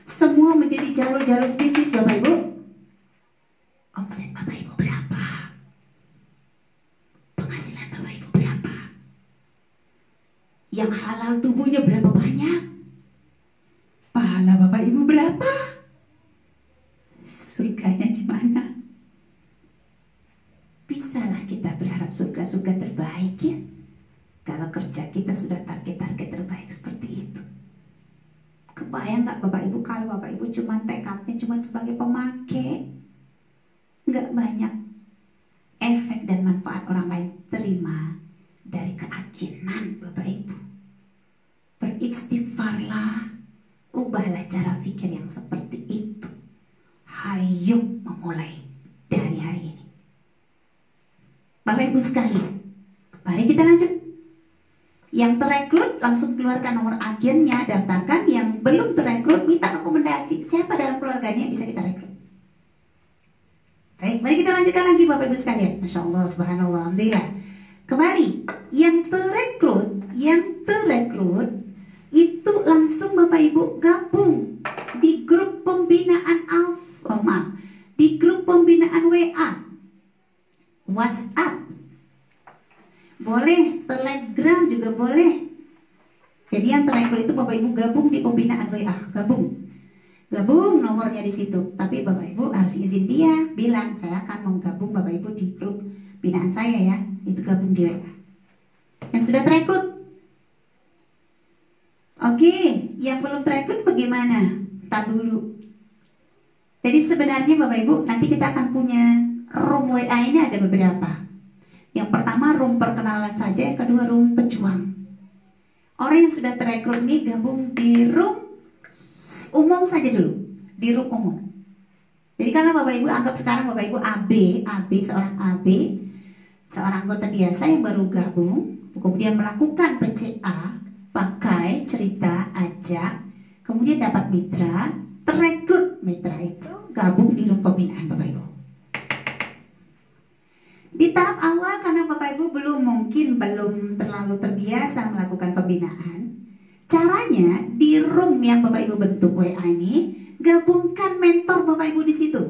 semua menjadi jalur-jalur bisnis Bapak Ibu, omset Bapak Ibu berapa? Penghasilan Bapak Ibu berapa? Yang halal tubuhnya berapa banyak? Pahala Bapak Ibu berapa? Surganya di mana? Bisalah kita berharap surga-surga terbaik ya. Kalau kerja kita sudah target-target terbaik seperti itu. Kebayang gak Bapak Ibu kalau Bapak Ibu cuma tekadnya cuma sebagai pemakai, nggak banyak efek dan manfaat orang lain terima dari keagenan Bapak Ibu. Beristighfarlah, ubahlah cara pikir yang seperti itu. Hayo memulai dari hari ini. Bapak Ibu sekalian, mari kita lanjut. Yang terekrut langsung keluarkan nomor agennya, daftarkan. Yang belum terekrut minta rekomendasi siapa dalam keluarganya yang bisa kita rekrut. Baik, mari kita lanjutkan lagi Bapak Ibu sekalian. Masya Allah, subhanallah, alhamdulillah. Kembali, yang terekrut itu langsung Bapak Ibu gabung di grup pembinaan di grup pembinaan WA, WhatsApp, boleh, Telegram juga boleh. Jadi yang terekrut itu Bapak Ibu gabung di pembinaan WA, gabung nomornya di situ. Tapi Bapak Ibu harus izin dia, bilang saya akan mau gabung Bapak Ibu di grup binaan saya ya, itu gabung di WA. Yang sudah terekrut, oke. Yang belum terekrut bagaimana? Tar dulu. Jadi sebenarnya Bapak Ibu nanti kita akan punya room WA ini ada beberapa. Yang pertama room perkenalan saja, yang kedua room pejuang. Orang yang sudah terekrut ini gabung di room umum saja dulu, di room umum. Jadi karena Bapak Ibu anggap sekarang Bapak Ibu seorang anggota biasa yang baru gabung, kemudian melakukan PCA, pakai, cerita, ajak, kemudian dapat mitra, terekrut mitra itu gabung di room pembinaan Bapak Ibu. Di tahap awal karena Bapak Ibu belum terlalu terbiasa melakukan pembinaan, caranya di room yang Bapak Ibu bentuk WA ini, gabungkan mentor Bapak Ibu di situ.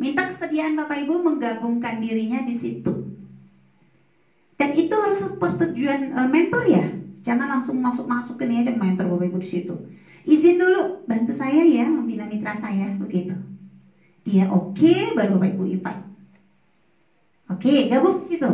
Minta kesediaan Bapak Ibu menggabungkan dirinya di situ. Dan itu harus persetujuan mentor ya. Jangan langsung masukin aja mentor Bapak Ibu di situ. Izin dulu, bantu saya ya membina mitra saya, begitu. Dia oke, baru Bapak Ibu invite. Oke, gabung di situ.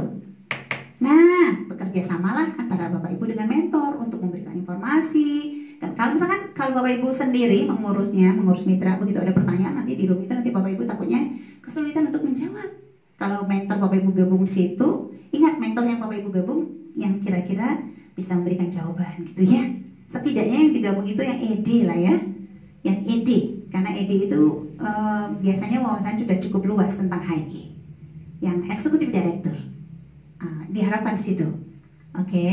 Nah, bekerja samalah antara Bapak Ibu dengan mentor untuk memberikan informasi. Dan kalau misalkan Bapak Ibu sendiri mengurus mitra, begitu ada pertanyaan nanti di room itu nanti Bapak Ibu takutnya kesulitan untuk menjawab. Kalau mentor Bapak Ibu gabung di situ, ingat mentor yang Bapak Ibu gabung yang kira-kira bisa memberikan jawaban gitu ya. Setidaknya yang digabung itu yang ED lah ya, yang ED, karena ED itu biasanya wawasan sudah cukup luas tentang HNI. Yang Executive Director diharapkan di situ. Oke.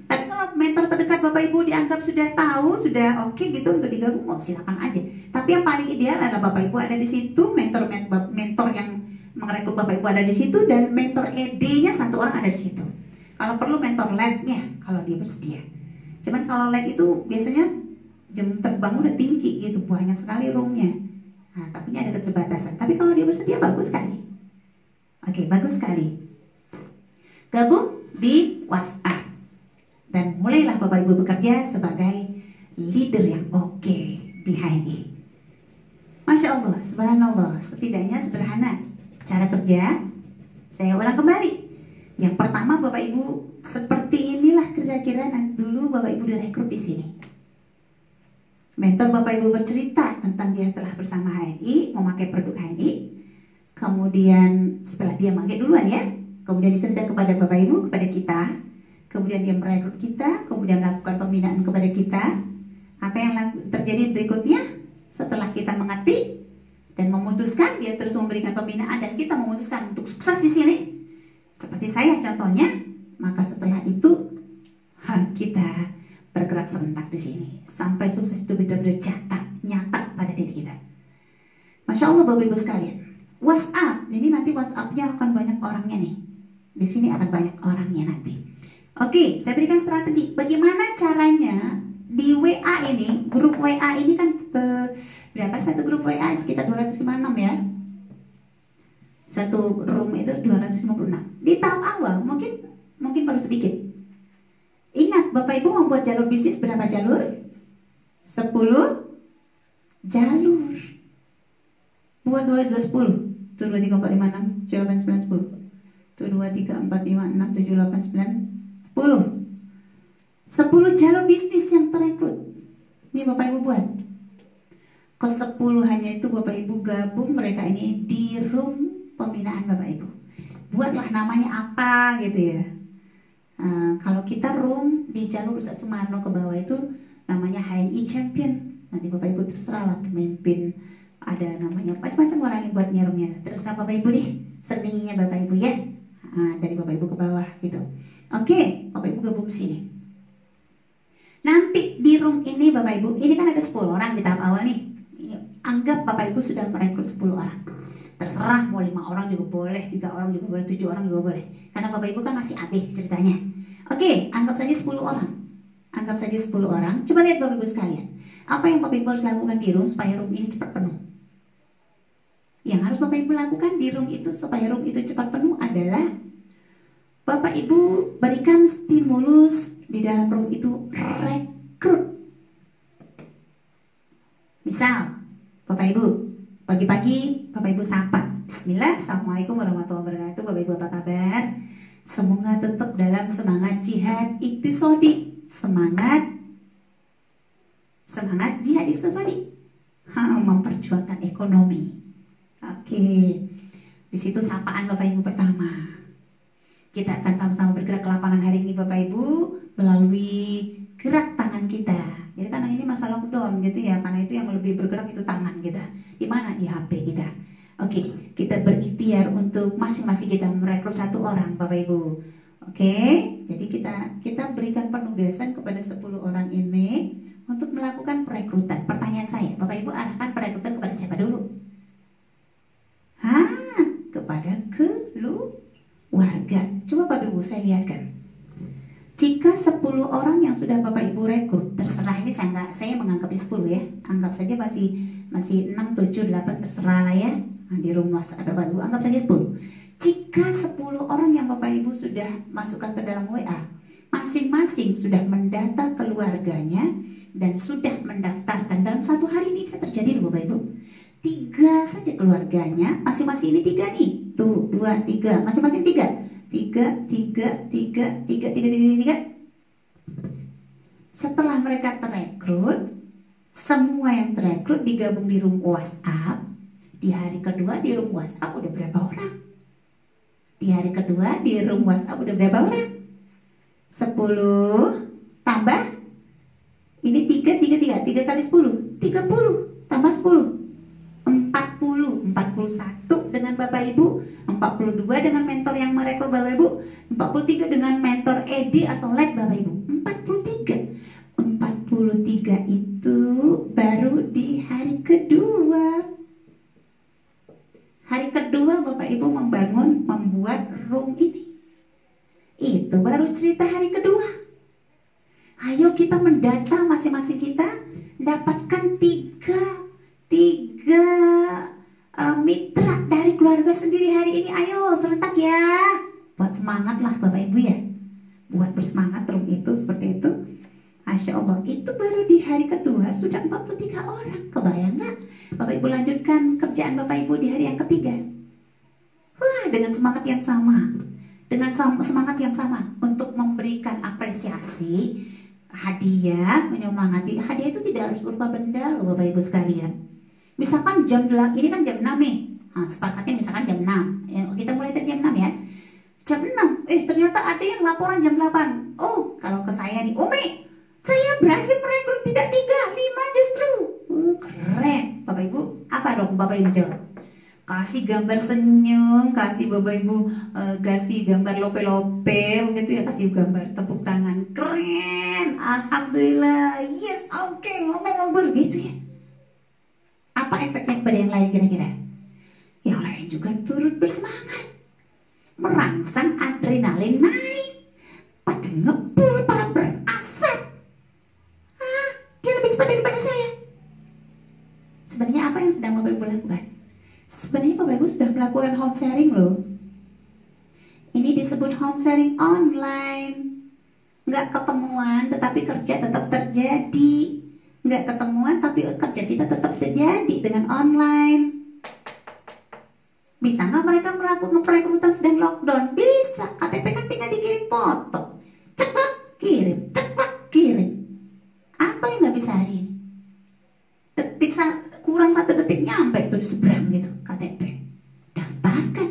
Tapi kalau mentor terdekat Bapak Ibu dianggap sudah tahu, sudah oke gitu untuk digabung, silakan aja. Tapi yang paling ideal adalah Bapak Ibu ada di situ, mentor yang merekrut Bapak Ibu ada di situ, dan mentor ED-nya satu orang ada di situ. Kalau perlu mentor lab-nya kalau dia bersedia. Cuman kalau lab itu biasanya jam terbang udah tinggi gitu, banyak sekali roomnya. Nah, tapi ada keterbatasan. Tapi kalau dia bersedia bagus sekali. Oke, bagus sekali. Gabung di WhatsApp dan mulailah Bapak Ibu bekerja sebagai leader yang oke di HNI. Masya Allah, subhanallah, setidaknya sederhana cara kerja. Saya ulang kembali. Yang pertama Bapak Ibu, seperti inilah kira-kira nanti dulu Bapak Ibu direkrut di sini. Mentor Bapak Ibu bercerita tentang dia telah bersama HNI, memakai produk HNI. Kemudian setelah dia manggil duluan ya, kemudian dicerita kepada Bapak Ibu, kepada kita. Kemudian dia merekrut kita, kemudian melakukan pembinaan kepada kita. Apa yang terjadi berikutnya? Setelah kita mengerti dan memutuskan, dia terus memberikan pembinaan dan kita memutuskan untuk sukses di sini. Seperti saya contohnya, maka setelah itu kita bergerak serentak di sini sampai sukses itu benar-benar nyata pada diri kita. Masya Allah Bapak Ibu sekalian. WhatsApp, ini nanti WhatsApp-nya akan banyak orangnya nih. Di sini akan banyak orangnya nanti. Oke, saya berikan strategi. Bagaimana caranya di WA ini, grup WA ini kan berapa satu grup WA? Sekitar 256 ya. Satu room itu 256. Di tahap awal mungkin baru sedikit. Ingat, Bapak Ibu membuat jalur bisnis berapa jalur? 10 jalur. Buat 10. 1, 2, 3, 4, 5, 6, 7, 8, 9, 10. 1, 2, 3, 4, 5, 6, 7, 8, 9, 10. 10 jalur bisnis yang terekrut. Ini Bapak Ibu buat. Ke 10 hanya itu Bapak Ibu gabung mereka ini di room pembinaan Bapak Ibu. Buatlah namanya apa gitu ya. Kalau kita room di jalur Ustaz Sumarno ke bawah itu namanya HNI Champion. Nanti Bapak Ibu terserah lah pemimpin, ada namanya macam-macam orang yang buat nyarumnya. Terserah Bapak Ibu deh, seninya Bapak Ibu ya. Dari Bapak Ibu ke bawah gitu. Oke, Bapak Ibu gabung sini. Nanti di room ini Bapak Ibu, ini kan ada 10 orang di tahap awal nih. Anggap Bapak Ibu sudah merekrut 10 orang. Terserah mau 5 orang juga boleh, 3 orang juga boleh, 7 orang juga boleh. Karena Bapak Ibu kan masih AB ceritanya. Oke, anggap saja 10 orang. Anggap saja 10 orang. Coba lihat Bapak Ibu sekalian. Apa yang Bapak Ibu harus lakukan di room supaya room ini cepat penuh? Yang harus Bapak Ibu lakukan di room itu supaya room itu cepat penuh adalah Bapak Ibu berikan stimulus di dalam room itu, rekrut. Misal, Bapak Ibu pagi-pagi Bapak Ibu sapa, Bismillah, Assalamualaikum warahmatullahi wabarakatuh. Bapak Ibu apa kabar? Semoga tetap dalam semangat jihad iktisodi. Semangat jihad iktisodi, memperjuangkan ekonomi. Oke, di situ sapaan Bapak Ibu pertama. Kita akan sama-sama bergerak ke lapangan hari ini Bapak Ibu melalui gerak tangan kita. Jadi karena ini masa lockdown gitu ya, karena itu yang lebih bergerak itu tangan kita. Di mana? Di HP kita. Oke, kita berikhtiar untuk masing-masing kita merekrut 1 orang Bapak Ibu. Oke, jadi kita berikan penugasan kepada 10 orang ini untuk melakukan perekrutan. Pertanyaan saya, Bapak Ibu arahkan perekrutan kepada siapa dulu? Kepada keluarga. Coba Bapak Ibu saya lihatkan. Jika 10 orang yang sudah Bapak Ibu rekrut, terserah ini saya menganggapnya 10 ya. Anggap saja masih 6, 7, 8 terserah lah ya. Di rumah Bapak Ibu anggap saja 10. Jika 10 orang yang Bapak Ibu sudah masukkan ke dalam WA, masing-masing sudah mendata keluarganya dan sudah mendaftarkan dalam 1 hari ini bisa terjadi loh Bapak Ibu. 3 saja keluarganya, masing-masing ini 3 nih. Tuh, 2, 3, masing-masing 3. 3. Setelah mereka terekrut, semua yang terekrut digabung di room WhatsApp. Di hari kedua di room WhatsApp udah berapa orang? Di hari kedua di room WhatsApp udah berapa orang? 10 tambah. Ini 30 tambah 10 41 dengan Bapak Ibu, 42 dengan mentor yang merekrut Bapak Ibu, 43 dengan mentor ED atau LED Bapak Ibu. 43 itu baru di hari kedua. Hari kedua Bapak Ibu membuat room ini. Itu baru cerita hari kedua. Ayo kita mendata masing-masing kita, dapatkan tiga mitra dari keluarga sendiri hari ini. Ayo serentak ya, buat semangat lah Bapak Ibu ya, buat bersemangat room itu seperti itu. Masya Allah, itu baru di hari kedua sudah 43 orang. Kebayang gak Bapak Ibu lanjutkan kerjaan Bapak Ibu di hari yang ketiga? Wah, dengan semangat yang sama, semangat yang sama untuk memberikan apresiasi, hadiah, menyemangati. Hadiah itu tidak harus berupa benda loh Bapak Ibu sekalian. Misalkan jam 8, ini kan jam 6 nih. Nah, sepakatnya misalkan jam 6 ya, kita mulai dari jam 6 ya. Jam 6, ternyata ada yang laporan jam 8. Oh, kalau ke saya nih, Umi, saya berhasil merekrut tidak 3, 5 justru. Keren. Bapak Ibu, apa dong Bapak Ibu jawab? Kasih gambar senyum, kasih Bapak Ibu kasih gambar lope-lope begitu ya, kasih gambar tepuk tangan. Keren, alhamdulillah, yes, oke, ngomong gitu ya. Apa efeknya kepada yang lain kira-kira? Yang lain juga turut bersemangat, merangsang adrenalin naik, pada ngebul, para berasap. Dia lebih cepat daripada saya. Sebenarnya apa yang sedang Bapak Ibu lakukan? Sebenarnya Bapak Ibu sudah melakukan home sharing loh. Ini disebut home sharing online. Nggak ketemuan tetapi kerja tetap terjadi. Nggak ketemuan tapi kerja kita tetap terjadi dengan online. Bisa nggak mereka melakukan perekrutan sedang lockdown? Bisa. KTP kan tinggal dikirim foto, cepat kirim, apa yang nggak bisa hari ini? Kurang 1 detik nyampe itu di seberang gitu KTP, daftarkan.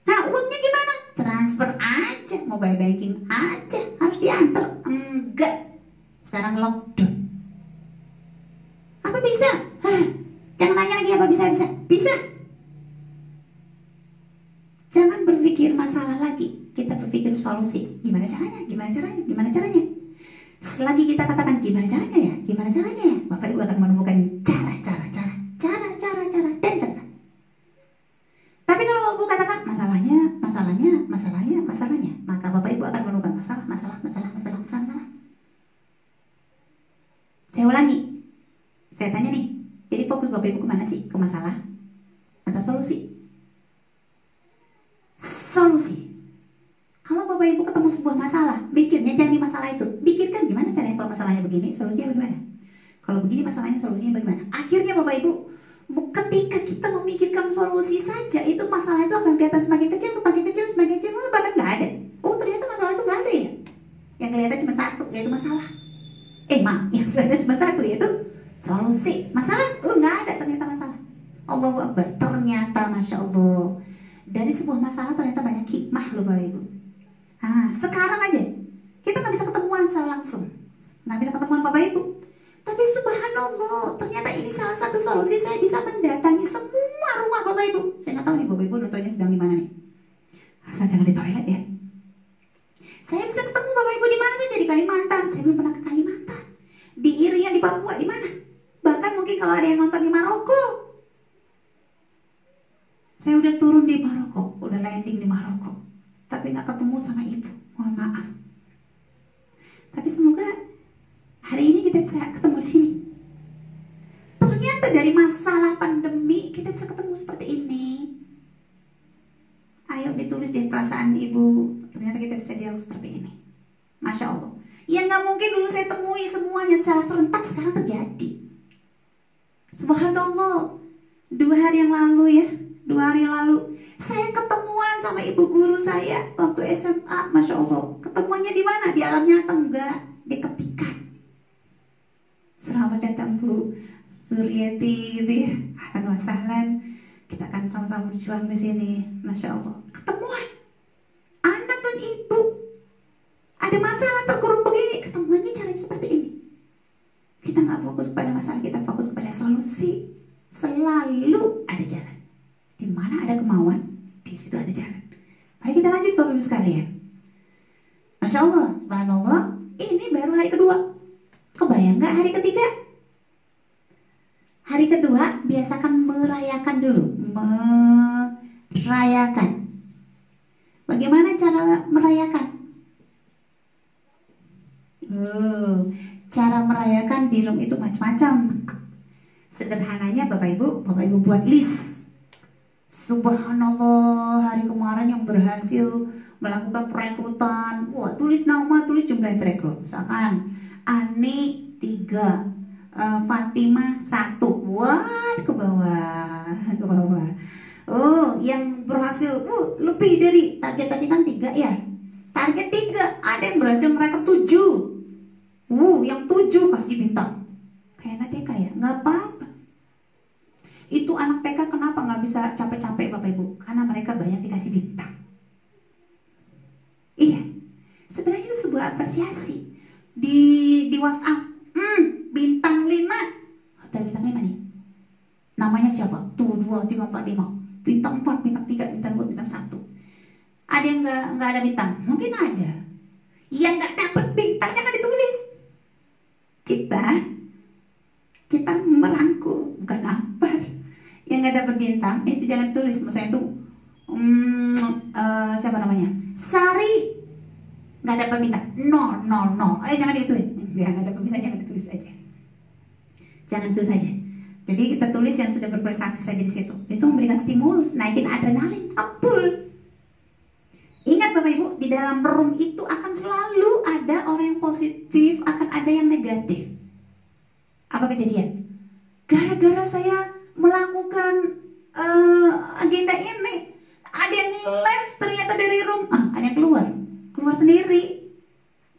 Nah, uangnya gimana? Transfer aja, mobile banking aja. Harus diantar? Enggak, sekarang lockdown. Apa bisa? Jangan nanya lagi apa bisa. Jangan berpikir masalah lagi, kita berpikir solusi. Gimana caranya? Selagi kita katakan gimana caranya ya, Bapak Ibu akan menemukan cara. Tapi kalau Bapak Ibu katakan masalahnya, maka Bapak Ibu akan menemukan masalah. Saya ulangi, saya tanya nih, jadi fokus Bapak Ibu kemana sih? Ke masalah atau solusi? Solusi. Kalau Bapak Ibu ketemu sebuah masalah, pikirnya jangan di masalah itu. Pikirkan gimana caranya, kalau masalahnya begini, solusinya bagaimana? Kalau begini masalahnya, solusinya bagaimana? Akhirnya Bapak Ibu, ketika kita memikirkan solusi saja, itu masalah itu akan kelihatan semakin kecil, bahkan nggak ada. Oh, ternyata masalah itu nggak ada ya. Yang kelihatan cuma satu, yaitu masalah. Yang kelihatan cuma satu, yaitu solusi. Masalah, nggak ada ternyata masalah. Allahu Akbar, ternyata Masya Allah, dari sebuah masalah ternyata banyak hikmah loh Bapak Ibu. Sekarang aja kita nggak bisa ketemuan secara langsung, nggak bisa ketemuan Bapak Ibu, tapi subhanallah ternyata ini salah satu solusi. Saya bisa mendatangi semua rumah Bapak Ibu. Saya nggak tahu nih Bapak Ibu nontonnya sedang di mana nih. Asal jangan di toilet ya. Saya bisa ketemu Bapak Ibu di mana saja, di Kalimantan. Saya belum pernah ke Kalimantan. Di Irian, di Papua, di mana? Bahkan mungkin kalau ada yang nonton di Maroko, saya udah turun di Maroko, udah landing di Maroko, tapi nggak ketemu sama Ibu. Mohon maaf. Tapi semoga hari ini kita bisa ketemu di sini. Ternyata dari masalah pandemi kita bisa ketemu seperti ini. Ayo ditulis di perasaan Ibu. Ternyata kita bisa dialog seperti ini. Masya Allah. Yang nggak mungkin dulu saya temui semuanya secara serentak sekarang terjadi. Subhanallah. 2 hari yang lalu saya ketemuan sama ibu guru saya waktu SMA. Masya Allah. Ketemuannya di mana? Di alam nyata? Enggak, di ketikan. Selamat datang Bu Suryati gitu ya. Ahlan wa sahlan. Kita akan sama-sama berjuang di sini. Masya Allah. Ketemuan anak dan ibu. Ada masalah terkurung begini, ketemuannya caranya seperti ini. Kita nggak fokus pada masalah, kita fokus pasti selalu ada jalan. Di mana ada kemauan, di situ ada jalan. Mari kita lanjut Bapak Ibu sekalian. Masya Allah, subhanallah, ini baru hari kedua. Kebayang gak hari ketiga? Hari kedua biasakan merayakan dulu. Merayakan. Bagaimana cara merayakan? Cara merayakan di room itu macam-macam. Sederhananya Bapak Ibu buat list. Subhanallah, hari kemarin yang berhasil melakukan perekrutan, wah, tulis nama, tulis jumlah yang terekrut. Misalkan Ani 3, Fatimah 1, wah, ke bawah. Oh, yang berhasil lebih dari target tadi kan 3 ya. Target 3, ada yang berhasil merekrut 7. Yang 7 kasih bintang. Kayak anak TK ya, nggak apa-apa. Itu anak TK kenapa nggak bisa capek-capek Bapak Ibu? Karena mereka banyak dikasih bintang. Iya, sebenarnya itu sebuah apresiasi. Di WhatsApp, bintang 5. Hotel bintang 5 nih. Namanya siapa? Tuh 2, 3, 4, 5. Bintang 4, bintang 3, bintang 2, bintang 1. Ada yang nggak ada bintang? Mungkin ada. Yang nggak dapat bintang jangan ditulis. Kita merangkul, bukan apa. Yang nggak dapat bintang itu jangan tulis. Misalnya itu siapa namanya? Sari nggak dapat bintang 0, 0, 0. Ayo jangan ditulis. Biar nggak dapat bintang jangan ditulis aja. Jangan tulis aja. Jadi kita tulis yang sudah berprestasi saja di situ. Itu memberikan stimulus, naikin adrenalin, kepul. Ingat Bapak Ibu, di dalam room itu akan selalu ada orang yang positif, akan ada yang negatif. Apa kejadian? Gara-gara saya melakukan agenda ini, ada yang left ternyata dari room, ada yang keluar sendiri.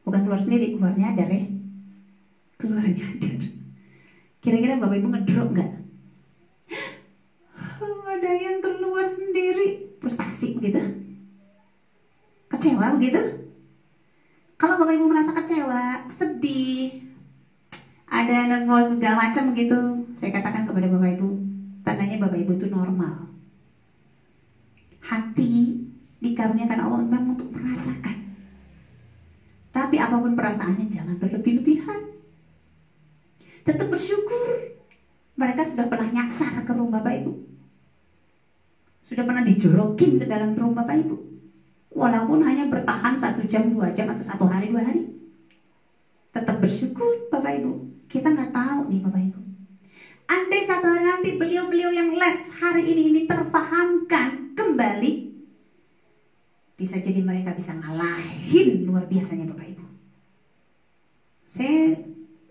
Bukan keluar sendiri, keluar nyadar ya. Keluar nyadar. Kira-kira Bapak Ibu ngedrop nggak? Ada yang keluar sendiri, frustasi begitu, kecewa begitu. Kalau Bapak Ibu merasa kecewa, sedih, ada nervous segala macam begitu, saya katakan kepada Bapak Ibu, tandanya Bapak Ibu itu normal. Hati dikaruniakan Allah memang untuk merasakan. Tapi apapun perasaannya jangan berlebih-lebihan. Tetap bersyukur. Mereka sudah pernah nyasar ke rumah Bapak Ibu. Sudah pernah dijorokin ke dalam rumah Bapak Ibu. Walaupun hanya bertahan 1 jam, 2 jam, atau 1 hari, 2 hari. Tetap bersyukur Bapak Ibu. Kita nggak tahu nih Bapak Ibu. Andai satu hari nanti beliau-beliau yang left hari ini terpahamkan kembali, bisa jadi mereka bisa ngalahin luar biasanya Bapak Ibu. Saya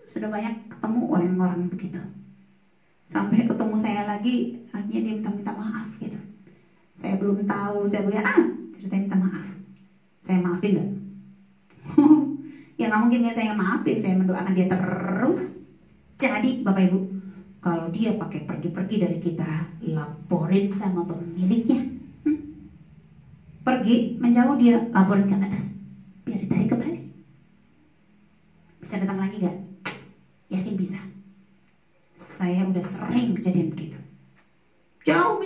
sudah banyak ketemu orang-orang begitu. Sampai ketemu saya lagi, akhirnya dia minta maaf gitu. Saya belum tahu, saya boleh ceritanya minta maaf. Saya maafin gak? Ya nggak mungkin ya saya maafin, saya mendoakan dia terus. Jadi Bapak Ibu, kalau dia pakai pergi-pergi dari kita, laporin sama pemiliknya. Pergi, menjauh, dia laporin ke atas, biar ditarik kembali. Bisa datang lagi gak? Yakin bisa. Saya udah sering kejadian begitu. Jauh.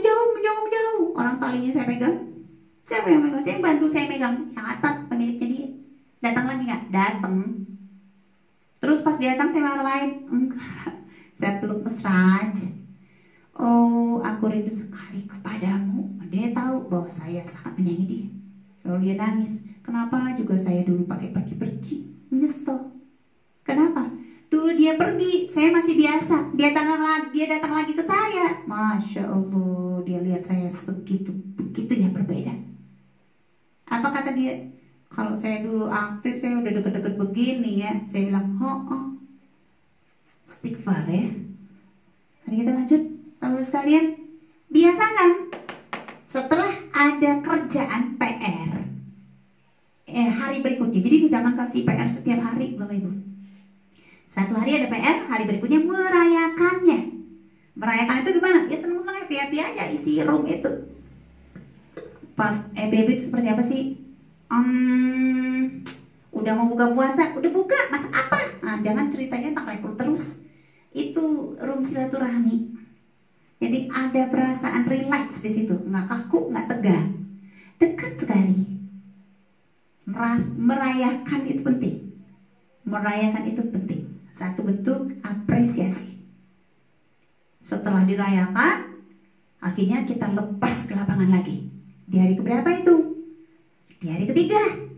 Orang talinya saya pegang. Siapa yang megang? Saya yang bantu saya megang. Yang atas pemiliknya dia. Datang lagi gak? Datang. Terus pas dia datang saya marah-marahin. Enggak. Saya peluk mesra aja. Oh, aku rindu sekali kepadamu. Dia tahu bahwa saya sangat menyayangi dia. Lalu dia nangis. Kenapa juga saya dulu pakai pergi-pergi? Menyesal. Kenapa? Dulu dia pergi, saya masih biasa. Dia datang lagi ke saya. Masya Allah, dia lihat saya begitunya berbeda. Apa kata dia? Kalau saya dulu aktif, saya udah deket-deket begini ya. Saya bilang, istighfar ya. Mari kita lanjut, Bapak sekalian. Biasakan setelah ada kerjaan PR, hari berikutnya. Jadi jangan kasih PR setiap hari, Bapak Ibu. Satu hari ada PR, hari berikutnya merayakannya. Merayakan itu gimana? Ya seneng-seneng, happy aja isi room itu. Pas EBB itu seperti apa sih? Udah mau buka puasa, udah buka, masak apa? Nah, jangan ceritanya tentang rekrut terus. Itu room silaturahmi. Jadi ada perasaan relax di situ, nggak kaku, nggak tegang, dekat sekali. Merayakan itu penting. Merayakan itu penting. Satu bentuk apresiasi. Setelah dirayakan, akhirnya kita lepas ke lapangan lagi. Di hari keberapa itu? Di hari ketiga.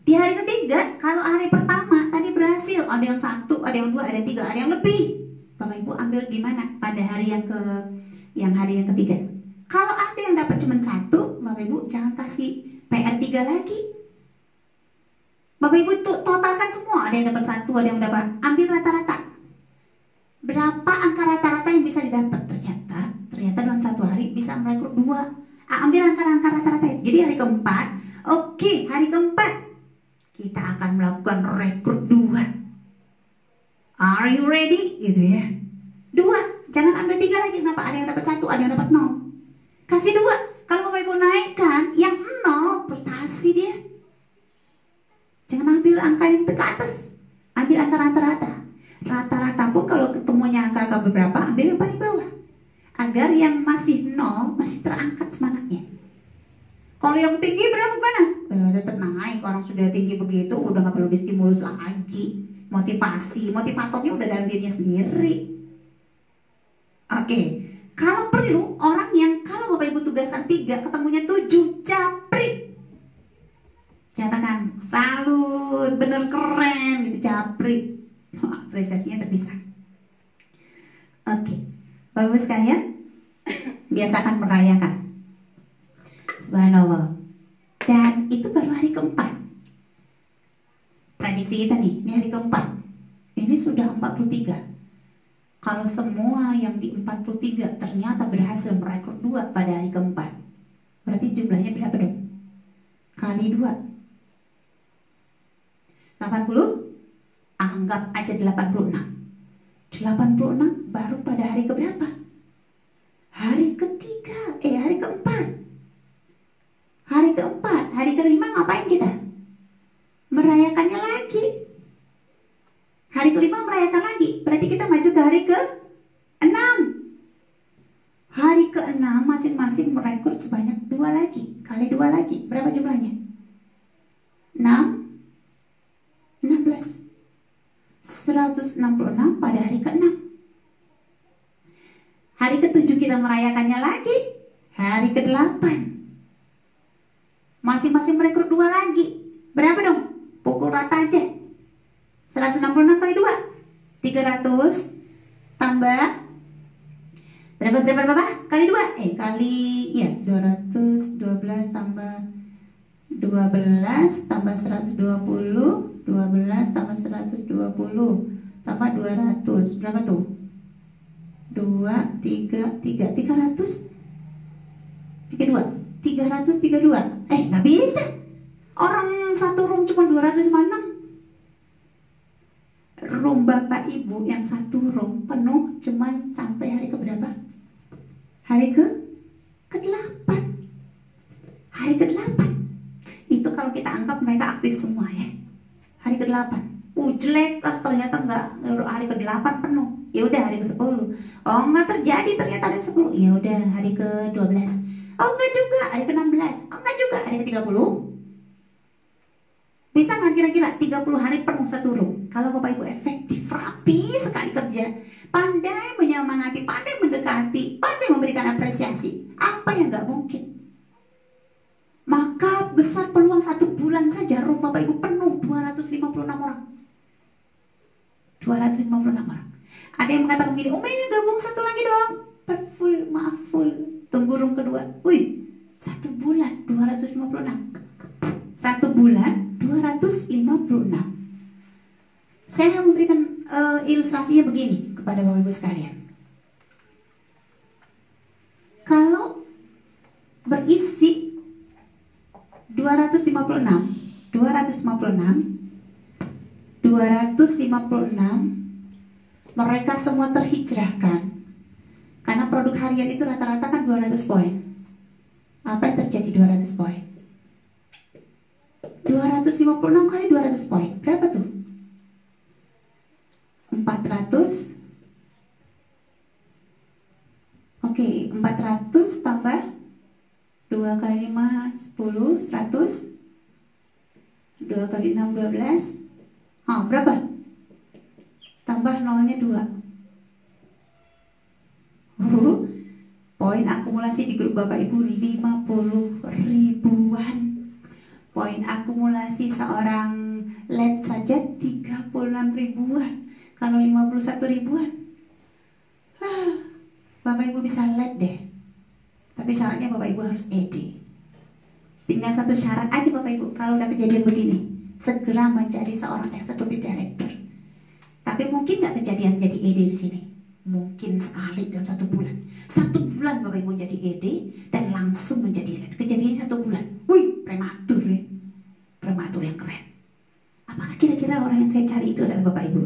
Di hari ketiga, kalau hari pertama tadi berhasil, ada yang 1, ada yang 2, ada yang 3, ada yang lebih. Bapak Ibu ambil gimana pada hari hari yang ketiga? Kalau ada yang dapat cuma 1, Bapak Ibu jangan kasih PR 3 lagi. Bapak Ibu totalkan semua, ada yang dapat 1, ada yang dapat, ambil rata-rata. Berapa angka rata-rata yang bisa didapat? Ternyata dalam 1 hari bisa merekrut 2. Ambil angka rata-rata. Jadi hari keempat, oke, hari keempat kita akan melakukan rekrut 2. Are you ready? Gitu ya. 2, jangan ambil 3 lagi. Kenapa? Ada yang dapat 1, ada yang dapat 0. Kasih 2. Kalau Bapak Ibu naikkan yang 0, prestasi dia. Jangan ambil angka yang ke atas, ambil angka rata-rata. Rata-rata pun kalau ketemunya angka beberapa, ambil yang paling bawah, agar yang masih 0 masih terangkat semangatnya. Kalau yang tinggi berapa mana? Tetap naik. Orang sudah tinggi begitu udah nggak perlu distimulus lagi. Motivatornya udah dalam dirinya sendiri. Oke. Kalau perlu orang yang kalau Bapak Ibu tugaskan 3 ketemunya 7, japri. Nyatakan salut, bener keren gitu, japri. Apresiasinya terpisah. Oke. Bapak Ibu sekalian, biasakan merayakan. Subhanallah. Dan itu baru hari keempat. Prediksi kita nih, ini hari keempat. Ini sudah 43. Kalau semua yang di 43 ternyata berhasil merekrut 2 pada hari keempat, berarti jumlahnya berapa dong? Kali 2. 80? Anggap aja 86. 86 baru pada hari keberapa? Hari ketiga, hari keempat. Hari keempat, hari kelima ngapain kita? Merayakannya lagi. Hari kelima merayakan lagi, berarti kita maju ke hari ke-6. Hari ke-6 masing-masing merekrut sebanyak 2 lagi. Kali 2 lagi, berapa jumlahnya? 16. 166 pada hari ke-6. Hari ke-7 kita merayakannya lagi. Hari ke-8 masing-masing merekrut 2 lagi. Berapa dong? Pukul rata aja. 166 kali 2, 300 tambah berapa? Kali 2. Kali 212 tambah 12 tambah 120, 12 tambah 120 tambah 200. Berapa tuh? 2, 3, 300 32. 332. Nggak bisa. Orang satu room cuma 256. Room Bapak Ibu yang satu room penuh cuman sampai hari keberapa? Hari ke-8. Hari ke-8. Itu kalau kita anggap mereka aktif semua ya. Hari ke-8. Jelek, ternyata enggak, hari ke-8 penuh. Ya udah hari ke-10. Oh, enggak terjadi, ternyata hari ke-10. Ya udah hari ke-12. Oh, enggak juga hari ke-16. Oh, enggak juga hari ke-30. Bisa nggak kira-kira 30 hari penuh satu room? Kalau Bapak Ibu efektif, rapi sekali kerja, pandai menyemangati, pandai mendekati, pandai memberikan apresiasi, apa yang nggak mungkin? Maka besar peluang 1 bulan saja room Bapak Ibu penuh 256 orang. 256 orang. Ada yang mengatakan begini, Umi gabung 1 lagi dong. Maaf full. Tunggu room kedua. 1 bulan 256. 1 bulan 256. Saya memberikan ilustrasinya begini kepada Bapak Ibu sekalian. Kalau berisi 256 mereka semua terhijrahkan. Karena produk harian itu rata-rata kan 200 poin. Apa yang terjadi 200 poin? 256 kali 200 poin. Berapa tuh? 40 400. Oke, 400 tambah 2 kali 5 10, 100. 2 kali 6 12. Berapa? Tambah nolnya 2. Poin akumulasi di grup Bapak Ibu 50 ribuan. Poin akumulasi seorang LED saja 36 ribuan. Kalau 51 ribuan, Bapak Ibu bisa LED deh. Tapi syaratnya Bapak Ibu harus ED. Tinggal satu syarat aja Bapak Ibu. Kalau udah kejadian begini, segera menjadi seorang eksekutif director. Tapi mungkin nggak kejadian jadi ED di sini. Mungkin sekali dalam 1 bulan. 1 bulan Bapak Ibu jadi ED dan langsung menjadi LED. Kejadian 1 bulan. Wih, prematur ya. Prematur yang keren. Apakah kira-kira orang yang saya cari itu adalah Bapak Ibu?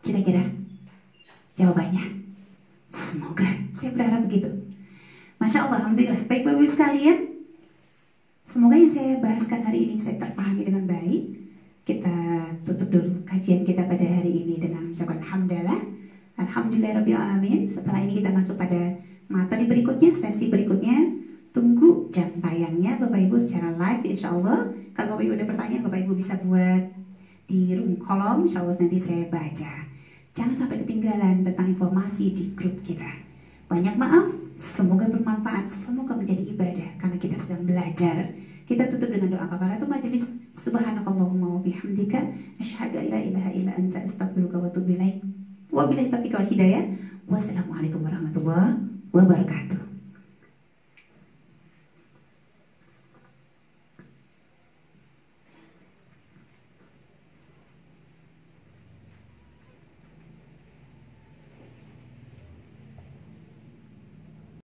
Kira-kira jawabannya semoga. Saya berharap begitu. Masya Allah, alhamdulillah. Baik Bapak Ibu sekalian, semoga yang saya bahaskan hari ini bisa terpahami dengan baik. Kita tutup dulu kajian kita pada hari ini dengan mengucapkan hamdalah. Alhamdulillahirabbil alamin. Setelah ini kita masuk pada materi berikutnya, sesi berikutnya. Tunggu jam tayangnya Bapak Ibu secara live insya Allah. Kalau Bapak Ibu ada pertanyaan, Bapak Ibu bisa buat di room kolom, insya Allah nanti saya baca. Jangan sampai ketinggalan tentang informasi di grup kita. Banyak maaf, semoga bermanfaat, semoga menjadi ibadah karena kita sedang belajar. Kita tutup dengan doa kafaratul majelis. Subhanakallahumma wa bihamdika asyhadu an la ilaha illa anta astaghfiruka wa atubu ilaik. Wabillahi taufiq wal hidayah. Wassalamualaikum warahmatullahi wabarakatuh.